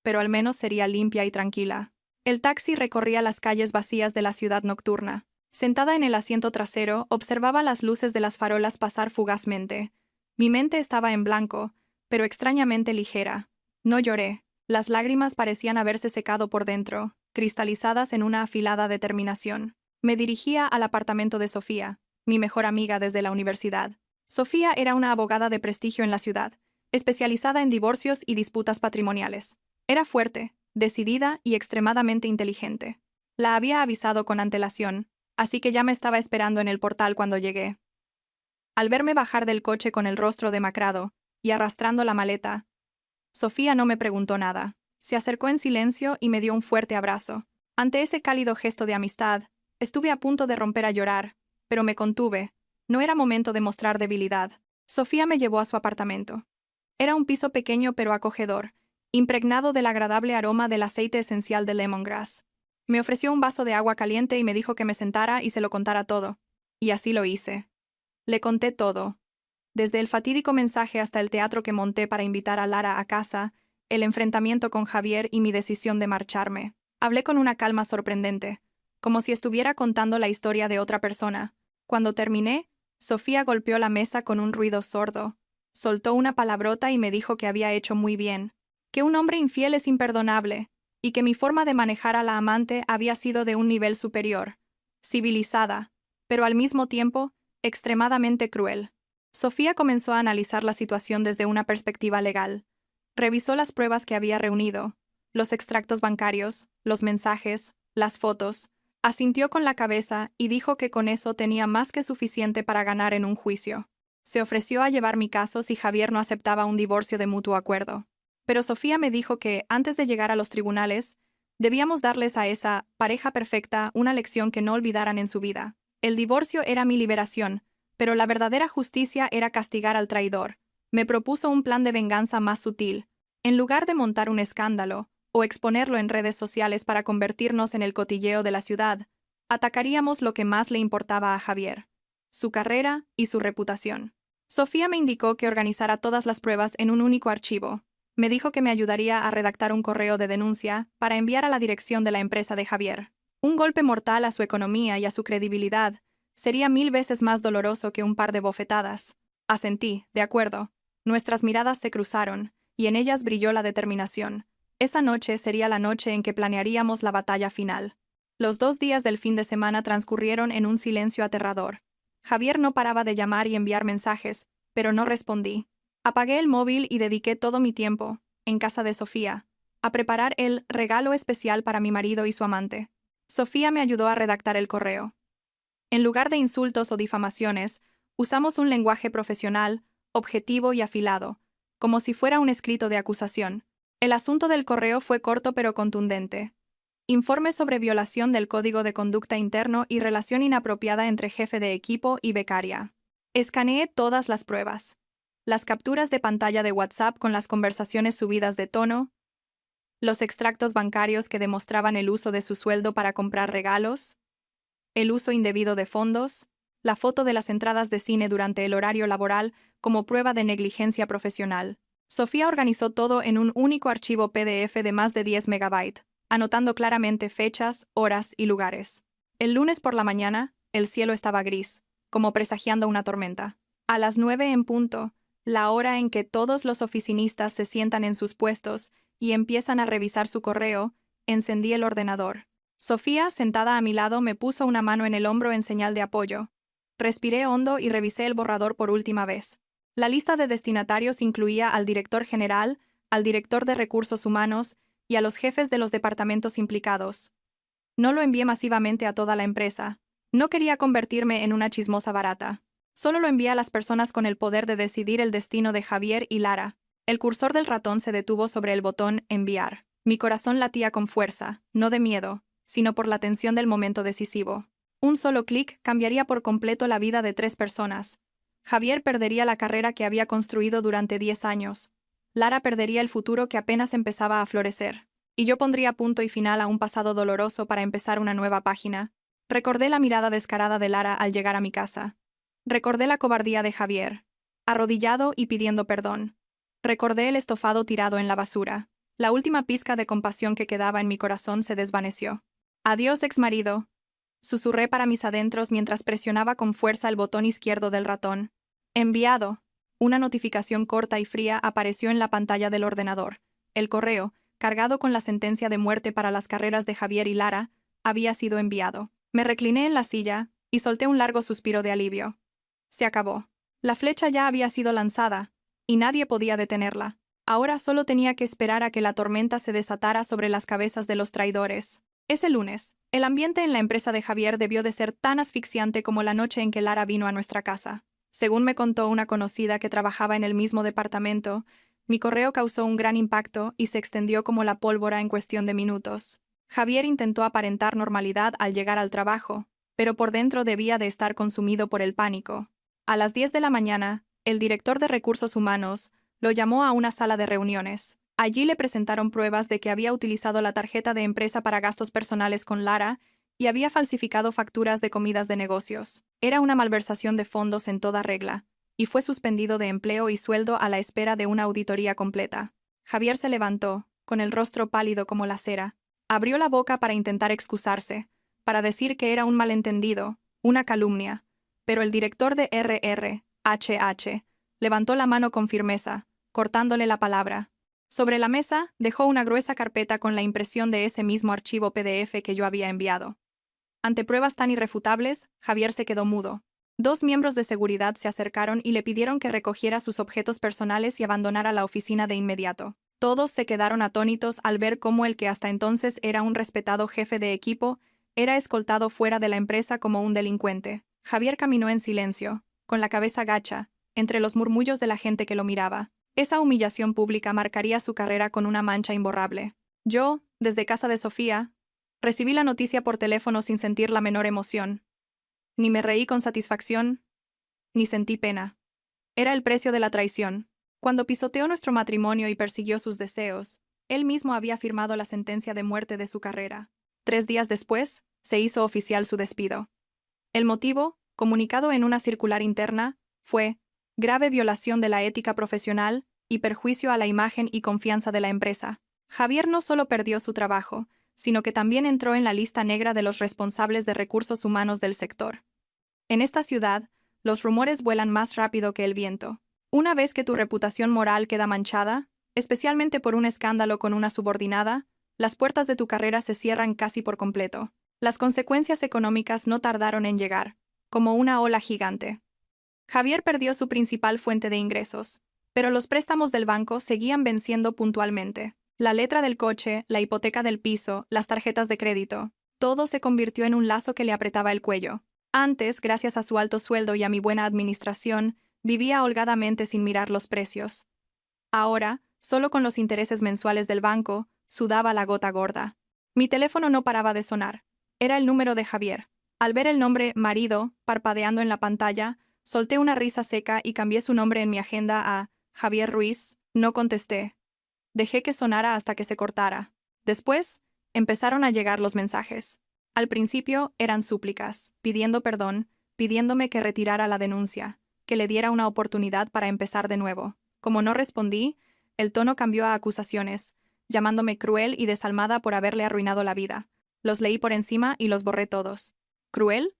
pero al menos sería limpia y tranquila. El taxi recorría las calles vacías de la ciudad nocturna. Sentada en el asiento trasero, observaba las luces de las farolas pasar fugazmente. Mi mente estaba en blanco, pero extrañamente ligera. No lloré. Las lágrimas parecían haberse secado por dentro, cristalizadas en una afilada determinación. Me dirigía al apartamento de Sofía, mi mejor amiga desde la universidad. Sofía era una abogada de prestigio en la ciudad, especializada en divorcios y disputas patrimoniales. Era fuerte, decidida y extremadamente inteligente. La había avisado con antelación, así que ya me estaba esperando en el portal cuando llegué. Al verme bajar del coche con el rostro demacrado y arrastrando la maleta, Sofía no me preguntó nada. Se acercó en silencio y me dio un fuerte abrazo. Ante ese cálido gesto de amistad, estuve a punto de romper a llorar, pero me contuve. No era momento de mostrar debilidad. Sofía me llevó a su apartamento. Era un piso pequeño pero acogedor, impregnado del agradable aroma del aceite esencial de lemongrass. Me ofreció un vaso de agua caliente y me dijo que me sentara y se lo contara todo. Y así lo hice. Le conté todo. Desde el fatídico mensaje hasta el teatro que monté para invitar a Lara a casa, el enfrentamiento con Javier y mi decisión de marcharme. Hablé con una calma sorprendente, como si estuviera contando la historia de otra persona. Cuando terminé, Sofía golpeó la mesa con un ruido sordo. Soltó una palabrota y me dijo que había hecho muy bien, que un hombre infiel es imperdonable, y que mi forma de manejar a la amante había sido de un nivel superior, civilizada, pero al mismo tiempo, extremadamente cruel. Sofía comenzó a analizar la situación desde una perspectiva legal. Revisó las pruebas que había reunido, los extractos bancarios, los mensajes, las fotos, asintió con la cabeza y dijo que con eso tenía más que suficiente para ganar en un juicio. Se ofreció a llevar mi caso si Javier no aceptaba un divorcio de mutuo acuerdo. Pero Sofía me dijo que, antes de llegar a los tribunales, debíamos darles a esa pareja perfecta una lección que no olvidaran en su vida. El divorcio era mi liberación, pero la verdadera justicia era castigar al traidor. Me propuso un plan de venganza más sutil. En lugar de montar un escándalo, o exponerlo en redes sociales para convertirnos en el cotilleo de la ciudad, atacaríamos lo que más le importaba a Javier: su carrera y su reputación. Sofía me indicó que organizara todas las pruebas en un único archivo. Me dijo que me ayudaría a redactar un correo de denuncia para enviar a la dirección de la empresa de Javier. Un golpe mortal a su economía y a su credibilidad sería 1000 veces más doloroso que un par de bofetadas. Asentí, de acuerdo. Nuestras miradas se cruzaron, y en ellas brilló la determinación. Esa noche sería la noche en que planearíamos la batalla final. Los 2 días del fin de semana transcurrieron en un silencio aterrador. Javier no paraba de llamar y enviar mensajes, pero no respondí. Apagué el móvil y dediqué todo mi tiempo, en casa de Sofía, a preparar el regalo especial para mi marido y su amante. Sofía me ayudó a redactar el correo. En lugar de insultos o difamaciones, usamos un lenguaje profesional, objetivo y afilado, como si fuera un escrito de acusación. El asunto del correo fue corto pero contundente. Informe sobre violación del Código de Conducta Interno y relación inapropiada entre jefe de equipo y becaria. Escaneé todas las pruebas. Las capturas de pantalla de WhatsApp con las conversaciones subidas de tono, los extractos bancarios que demostraban el uso de su sueldo para comprar regalos, el uso indebido de fondos, la foto de las entradas de cine durante el horario laboral como prueba de negligencia profesional. Sofía organizó todo en un único archivo PDF de más de 10 megabytes, anotando claramente fechas, horas y lugares. El lunes por la mañana, el cielo estaba gris, como presagiando una tormenta. A las 9 en punto, la hora en que todos los oficinistas se sientan en sus puestos y empiezan a revisar su correo, encendí el ordenador. Sofía, sentada a mi lado, me puso una mano en el hombro en señal de apoyo. Respiré hondo y revisé el borrador por última vez. La lista de destinatarios incluía al director general, al director de recursos humanos y a los jefes de los departamentos implicados. No lo envié masivamente a toda la empresa. No quería convertirme en una chismosa barata. Solo lo envié a las personas con el poder de decidir el destino de Javier y Lara. El cursor del ratón se detuvo sobre el botón Enviar. Mi corazón latía con fuerza, no de miedo, sino por la tensión del momento decisivo. Un solo clic cambiaría por completo la vida de 3 personas. Javier perdería la carrera que había construido durante 10 años. Lara perdería el futuro que apenas empezaba a florecer. Y yo pondría punto y final a un pasado doloroso para empezar una nueva página. Recordé la mirada descarada de Lara al llegar a mi casa. Recordé la cobardía de Javier, arrodillado y pidiendo perdón. Recordé el estofado tirado en la basura. La última pizca de compasión que quedaba en mi corazón se desvaneció. Adiós, exmarido. Susurré para mis adentros mientras presionaba con fuerza el botón izquierdo del ratón. Enviado. Una notificación corta y fría apareció en la pantalla del ordenador. El correo, cargado con la sentencia de muerte para las carreras de Javier y Lara, había sido enviado. Me recliné en la silla y solté un largo suspiro de alivio. Se acabó. La flecha ya había sido lanzada, y nadie podía detenerla. Ahora solo tenía que esperar a que la tormenta se desatara sobre las cabezas de los traidores. Ese lunes, el ambiente en la empresa de Javier debió de ser tan asfixiante como la noche en que Lara vino a nuestra casa. Según me contó una conocida que trabajaba en el mismo departamento, mi correo causó un gran impacto y se extendió como la pólvora en cuestión de minutos. Javier intentó aparentar normalidad al llegar al trabajo, pero por dentro debía de estar consumido por el pánico. A las 10 de la mañana, el director de recursos humanos lo llamó a una sala de reuniones. Allí le presentaron pruebas de que había utilizado la tarjeta de empresa para gastos personales con Lara y había falsificado facturas de comidas de negocios. Era una malversación de fondos en toda regla, y fue suspendido de empleo y sueldo a la espera de una auditoría completa. Javier se levantó, con el rostro pálido como la cera. Abrió la boca para intentar excusarse, para decir que era un malentendido, una calumnia, pero el director de RRHH levantó la mano con firmeza, cortándole la palabra. Sobre la mesa, dejó una gruesa carpeta con la impresión de ese mismo archivo PDF que yo había enviado. Ante pruebas tan irrefutables, Javier se quedó mudo. 2 miembros de seguridad se acercaron y le pidieron que recogiera sus objetos personales y abandonara la oficina de inmediato. Todos se quedaron atónitos al ver cómo el que hasta entonces era un respetado jefe de equipo era escoltado fuera de la empresa como un delincuente. Javier caminó en silencio, con la cabeza gacha, entre los murmullos de la gente que lo miraba. Esa humillación pública marcaría su carrera con una mancha imborrable. Yo, desde casa de Sofía, recibí la noticia por teléfono sin sentir la menor emoción. Ni me reí con satisfacción, ni sentí pena. Era el precio de la traición. Cuando pisoteó nuestro matrimonio y persiguió sus deseos, él mismo había firmado la sentencia de muerte de su carrera. 3 días después, se hizo oficial su despido. El motivo, comunicado en una circular interna, fue grave violación de la ética profesional y perjuicio a la imagen y confianza de la empresa. Javier no solo perdió su trabajo, sino que también entró en la lista negra de los responsables de recursos humanos del sector. En esta ciudad, los rumores vuelan más rápido que el viento. Una vez que tu reputación moral queda manchada, especialmente por un escándalo con una subordinada, las puertas de tu carrera se cierran casi por completo. Las consecuencias económicas no tardaron en llegar, como una ola gigante. Javier perdió su principal fuente de ingresos, pero los préstamos del banco seguían venciendo puntualmente. La letra del coche, la hipoteca del piso, las tarjetas de crédito, todo se convirtió en un lazo que le apretaba el cuello. Antes, gracias a su alto sueldo y a mi buena administración, vivía holgadamente sin mirar los precios. Ahora, solo con los intereses mensuales del banco, sudaba la gota gorda. Mi teléfono no paraba de sonar. Era el número de Javier. Al ver el nombre marido parpadeando en la pantalla, solté una risa seca y cambié su nombre en mi agenda a Javier Ruiz. No contesté. Dejé que sonara hasta que se cortara. Después, empezaron a llegar los mensajes. Al principio eran súplicas, pidiendo perdón, pidiéndome que retirara la denuncia, que le diera una oportunidad para empezar de nuevo. Como no respondí, el tono cambió a acusaciones, llamándome cruel y desalmada por haberle arruinado la vida. Los leí por encima y los borré todos. ¿Cruel?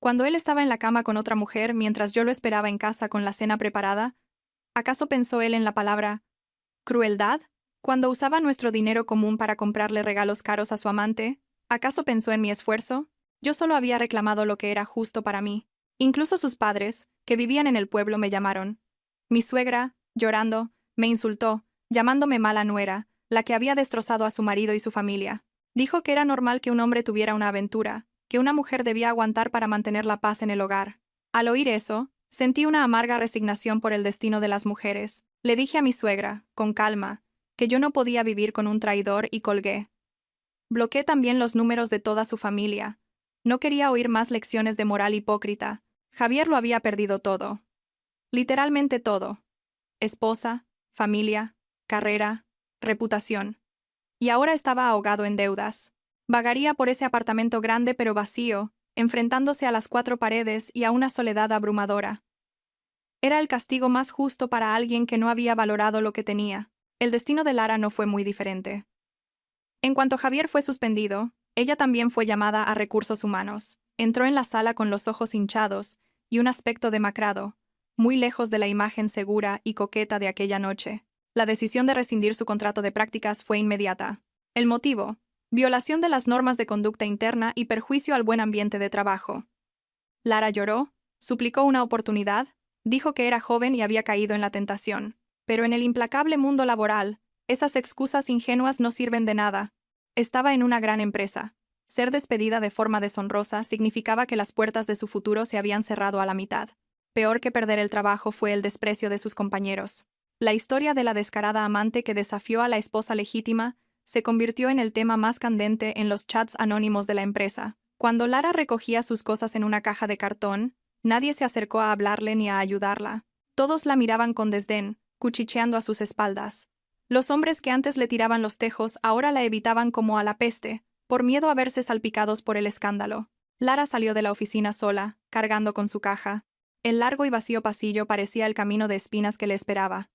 Cuando él estaba en la cama con otra mujer mientras yo lo esperaba en casa con la cena preparada, ¿acaso pensó él en la palabra crueldad? Cuando usaba nuestro dinero común para comprarle regalos caros a su amante, ¿acaso pensó en mi esfuerzo? Yo solo había reclamado lo que era justo para mí. Incluso sus padres, que vivían en el pueblo, me llamaron. Mi suegra, llorando, me insultó, llamándome mala nuera, la que había destrozado a su marido y su familia. Dijo que era normal que un hombre tuviera una aventura, que una mujer debía aguantar para mantener la paz en el hogar. Al oír eso, sentí una amarga resignación por el destino de las mujeres. Le dije a mi suegra, con calma, que yo no podía vivir con un traidor y colgué. Bloqueé también los números de toda su familia. No quería oír más lecciones de moral hipócrita. Javier lo había perdido todo. Literalmente todo. Esposa, familia, carrera, reputación. Y ahora estaba ahogado en deudas. Vagaría por ese apartamento grande pero vacío, enfrentándose a las cuatro paredes y a una soledad abrumadora. Era el castigo más justo para alguien que no había valorado lo que tenía. El destino de Lara no fue muy diferente. En cuanto Javier fue suspendido, ella también fue llamada a recursos humanos. Entró en la sala con los ojos hinchados y un aspecto demacrado, muy lejos de la imagen segura y coqueta de aquella noche. La decisión de rescindir su contrato de prácticas fue inmediata. El motivo: violación de las normas de conducta interna y perjuicio al buen ambiente de trabajo. Lara lloró, suplicó una oportunidad, dijo que era joven y había caído en la tentación. Pero en el implacable mundo laboral, esas excusas ingenuas no sirven de nada. Estaba en una gran empresa. Ser despedida de forma deshonrosa significaba que las puertas de su futuro se habían cerrado a la mitad. Peor que perder el trabajo fue el desprecio de sus compañeros. La historia de la descarada amante que desafió a la esposa legítima se convirtió en el tema más candente en los chats anónimos de la empresa. Cuando Lara recogía sus cosas en una caja de cartón, nadie se acercó a hablarle ni a ayudarla. Todos la miraban con desdén, cuchicheando a sus espaldas. Los hombres que antes le tiraban los tejos ahora la evitaban como a la peste, por miedo a verse salpicados por el escándalo. Lara salió de la oficina sola, cargando con su caja. El largo y vacío pasillo parecía el camino de espinas que le esperaba.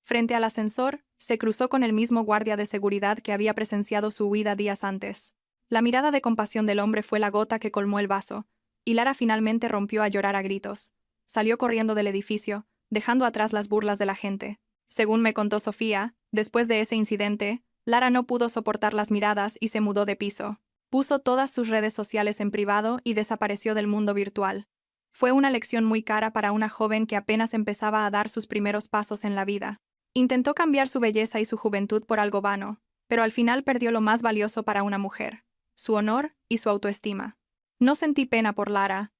Frente al ascensor, se cruzó con el mismo guardia de seguridad que había presenciado su huida días antes. La mirada de compasión del hombre fue la gota que colmó el vaso, y Lara finalmente rompió a llorar a gritos. Salió corriendo del edificio, dejando atrás las burlas de la gente. Según me contó Sofía, después de ese incidente, Lara no pudo soportar las miradas y se mudó de piso. Puso todas sus redes sociales en privado y desapareció del mundo virtual. Fue una lección muy cara para una joven que apenas empezaba a dar sus primeros pasos en la vida. Intentó cambiar su belleza y su juventud por algo vano, pero al final perdió lo más valioso para una mujer: su honor y su autoestima. No sentí pena por Lara.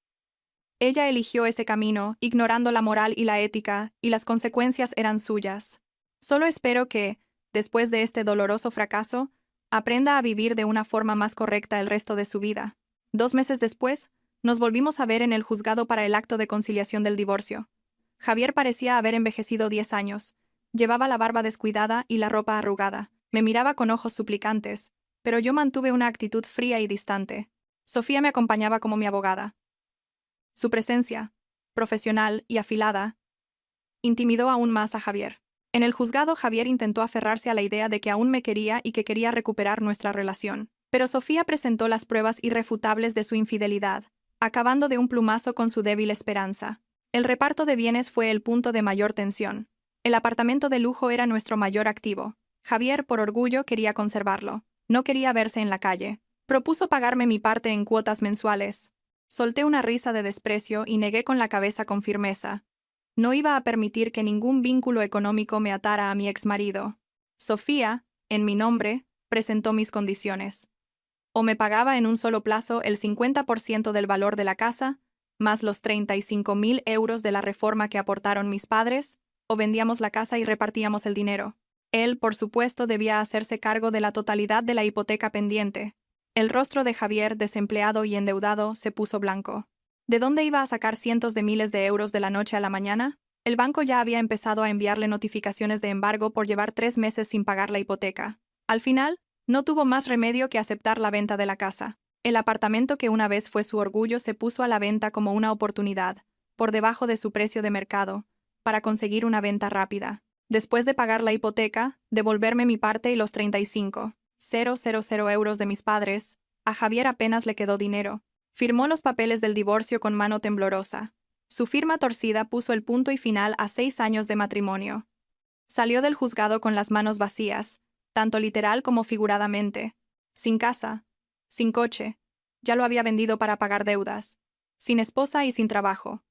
Ella eligió ese camino, ignorando la moral y la ética, y las consecuencias eran suyas. Solo espero que, después de este doloroso fracaso, aprenda a vivir de una forma más correcta el resto de su vida. 2 meses después, nos volvimos a ver en el juzgado para el acto de conciliación del divorcio. Javier parecía haber envejecido 10 años. Llevaba la barba descuidada y la ropa arrugada. Me miraba con ojos suplicantes, pero yo mantuve una actitud fría y distante. Sofía me acompañaba como mi abogada. Su presencia, profesional y afilada, intimidó aún más a Javier. En el juzgado, Javier intentó aferrarse a la idea de que aún me quería y que quería recuperar nuestra relación. Pero Sofía presentó las pruebas irrefutables de su infidelidad, acabando de un plumazo con su débil esperanza. El reparto de bienes fue el punto de mayor tensión. El apartamento de lujo era nuestro mayor activo. Javier, por orgullo, quería conservarlo. No quería verse en la calle. Propuso pagarme mi parte en cuotas mensuales. Solté una risa de desprecio y negué con la cabeza con firmeza. No iba a permitir que ningún vínculo económico me atara a mi exmarido. Sofía, en mi nombre, presentó mis condiciones. O me pagaba en un solo plazo el 50% del valor de la casa, más los 35.000 euros de la reforma que aportaron mis padres, o vendíamos la casa y repartíamos el dinero. Él, por supuesto, debía hacerse cargo de la totalidad de la hipoteca pendiente. El rostro de Javier, desempleado y endeudado, se puso blanco. ¿De dónde iba a sacar cientos de miles de euros de la noche a la mañana? El banco ya había empezado a enviarle notificaciones de embargo por llevar 3 meses sin pagar la hipoteca. Al final, no tuvo más remedio que aceptar la venta de la casa. El apartamento que una vez fue su orgullo se puso a la venta como una oportunidad, por debajo de su precio de mercado, para conseguir una venta rápida. Después de pagar la hipoteca, devolverme mi parte y los 35.000 euros de mis padres, a Javier apenas le quedó dinero. Firmó los papeles del divorcio con mano temblorosa. Su firma torcida puso el punto y final a 6 años de matrimonio. Salió del juzgado con las manos vacías, tanto literal como figuradamente. Sin casa, sin coche, ya lo había vendido para pagar deudas, sin esposa y sin trabajo.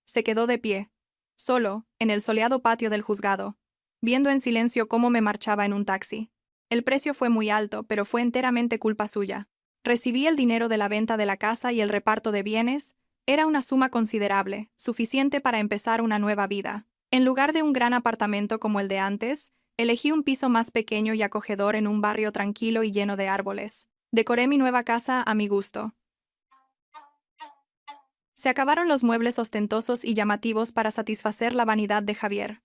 Se quedó de pie, solo, en el soleado patio del juzgado, viendo en silencio cómo me marchaba en un taxi. El precio fue muy alto, pero fue enteramente culpa suya. Recibí el dinero de la venta de la casa y el reparto de bienes. Era una suma considerable, suficiente para empezar una nueva vida. En lugar de un gran apartamento como el de antes, elegí un piso más pequeño y acogedor en un barrio tranquilo y lleno de árboles. Decoré mi nueva casa a mi gusto. Se acabaron los muebles ostentosos y llamativos para satisfacer la vanidad de Javier.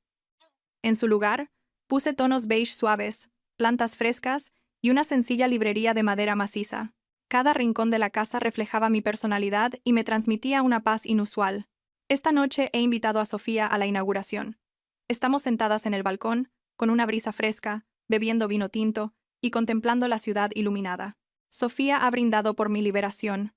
En su lugar, puse tonos beige suaves, plantas frescas y una sencilla librería de madera maciza. Cada rincón de la casa reflejaba mi personalidad y me transmitía una paz inusual. Esta noche he invitado a Sofía a la inauguración. Estamos sentadas en el balcón, con una brisa fresca, bebiendo vino tinto y contemplando la ciudad iluminada. Sofía ha brindado por mi liberación,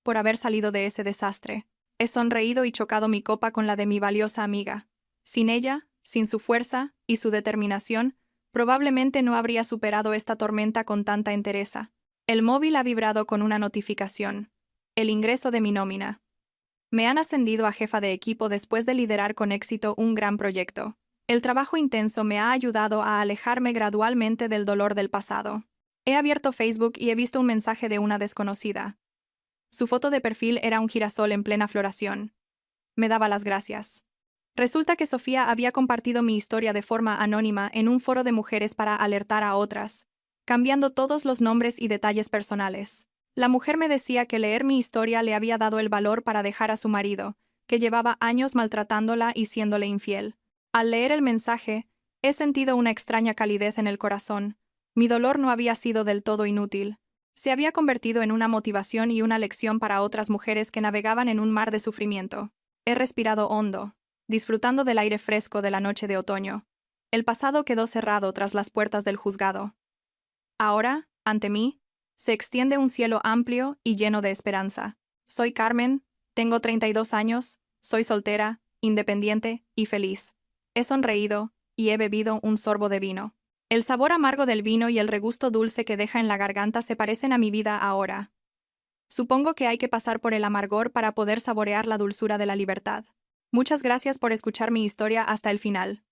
por haber salido de ese desastre. He sonreído y chocado mi copa con la de mi valiosa amiga. Sin ella, sin su fuerza y su determinación, probablemente no habría superado esta tormenta con tanta entereza. El móvil ha vibrado con una notificación. El ingreso de mi nómina. Me han ascendido a jefa de equipo después de liderar con éxito un gran proyecto. El trabajo intenso me ha ayudado a alejarme gradualmente del dolor del pasado. He abierto Facebook y he visto un mensaje de una desconocida. Su foto de perfil era un girasol en plena floración. Me daba las gracias. Resulta que Sofía había compartido mi historia de forma anónima en un foro de mujeres para alertar a otras, cambiando todos los nombres y detalles personales. La mujer me decía que leer mi historia le había dado el valor para dejar a su marido, que llevaba años maltratándola y siéndole infiel. Al leer el mensaje, he sentido una extraña calidez en el corazón. Mi dolor no había sido del todo inútil. Se había convertido en una motivación y una lección para otras mujeres que navegaban en un mar de sufrimiento. He respirado hondo, disfrutando del aire fresco de la noche de otoño. El pasado quedó cerrado tras las puertas del juzgado. Ahora, ante mí, se extiende un cielo amplio y lleno de esperanza. Soy Carmen, tengo 32 años, soy soltera, independiente y feliz. He sonreído y he bebido un sorbo de vino. El sabor amargo del vino y el regusto dulce que deja en la garganta se parecen a mi vida ahora. Supongo que hay que pasar por el amargor para poder saborear la dulzura de la libertad. Muchas gracias por escuchar mi historia hasta el final.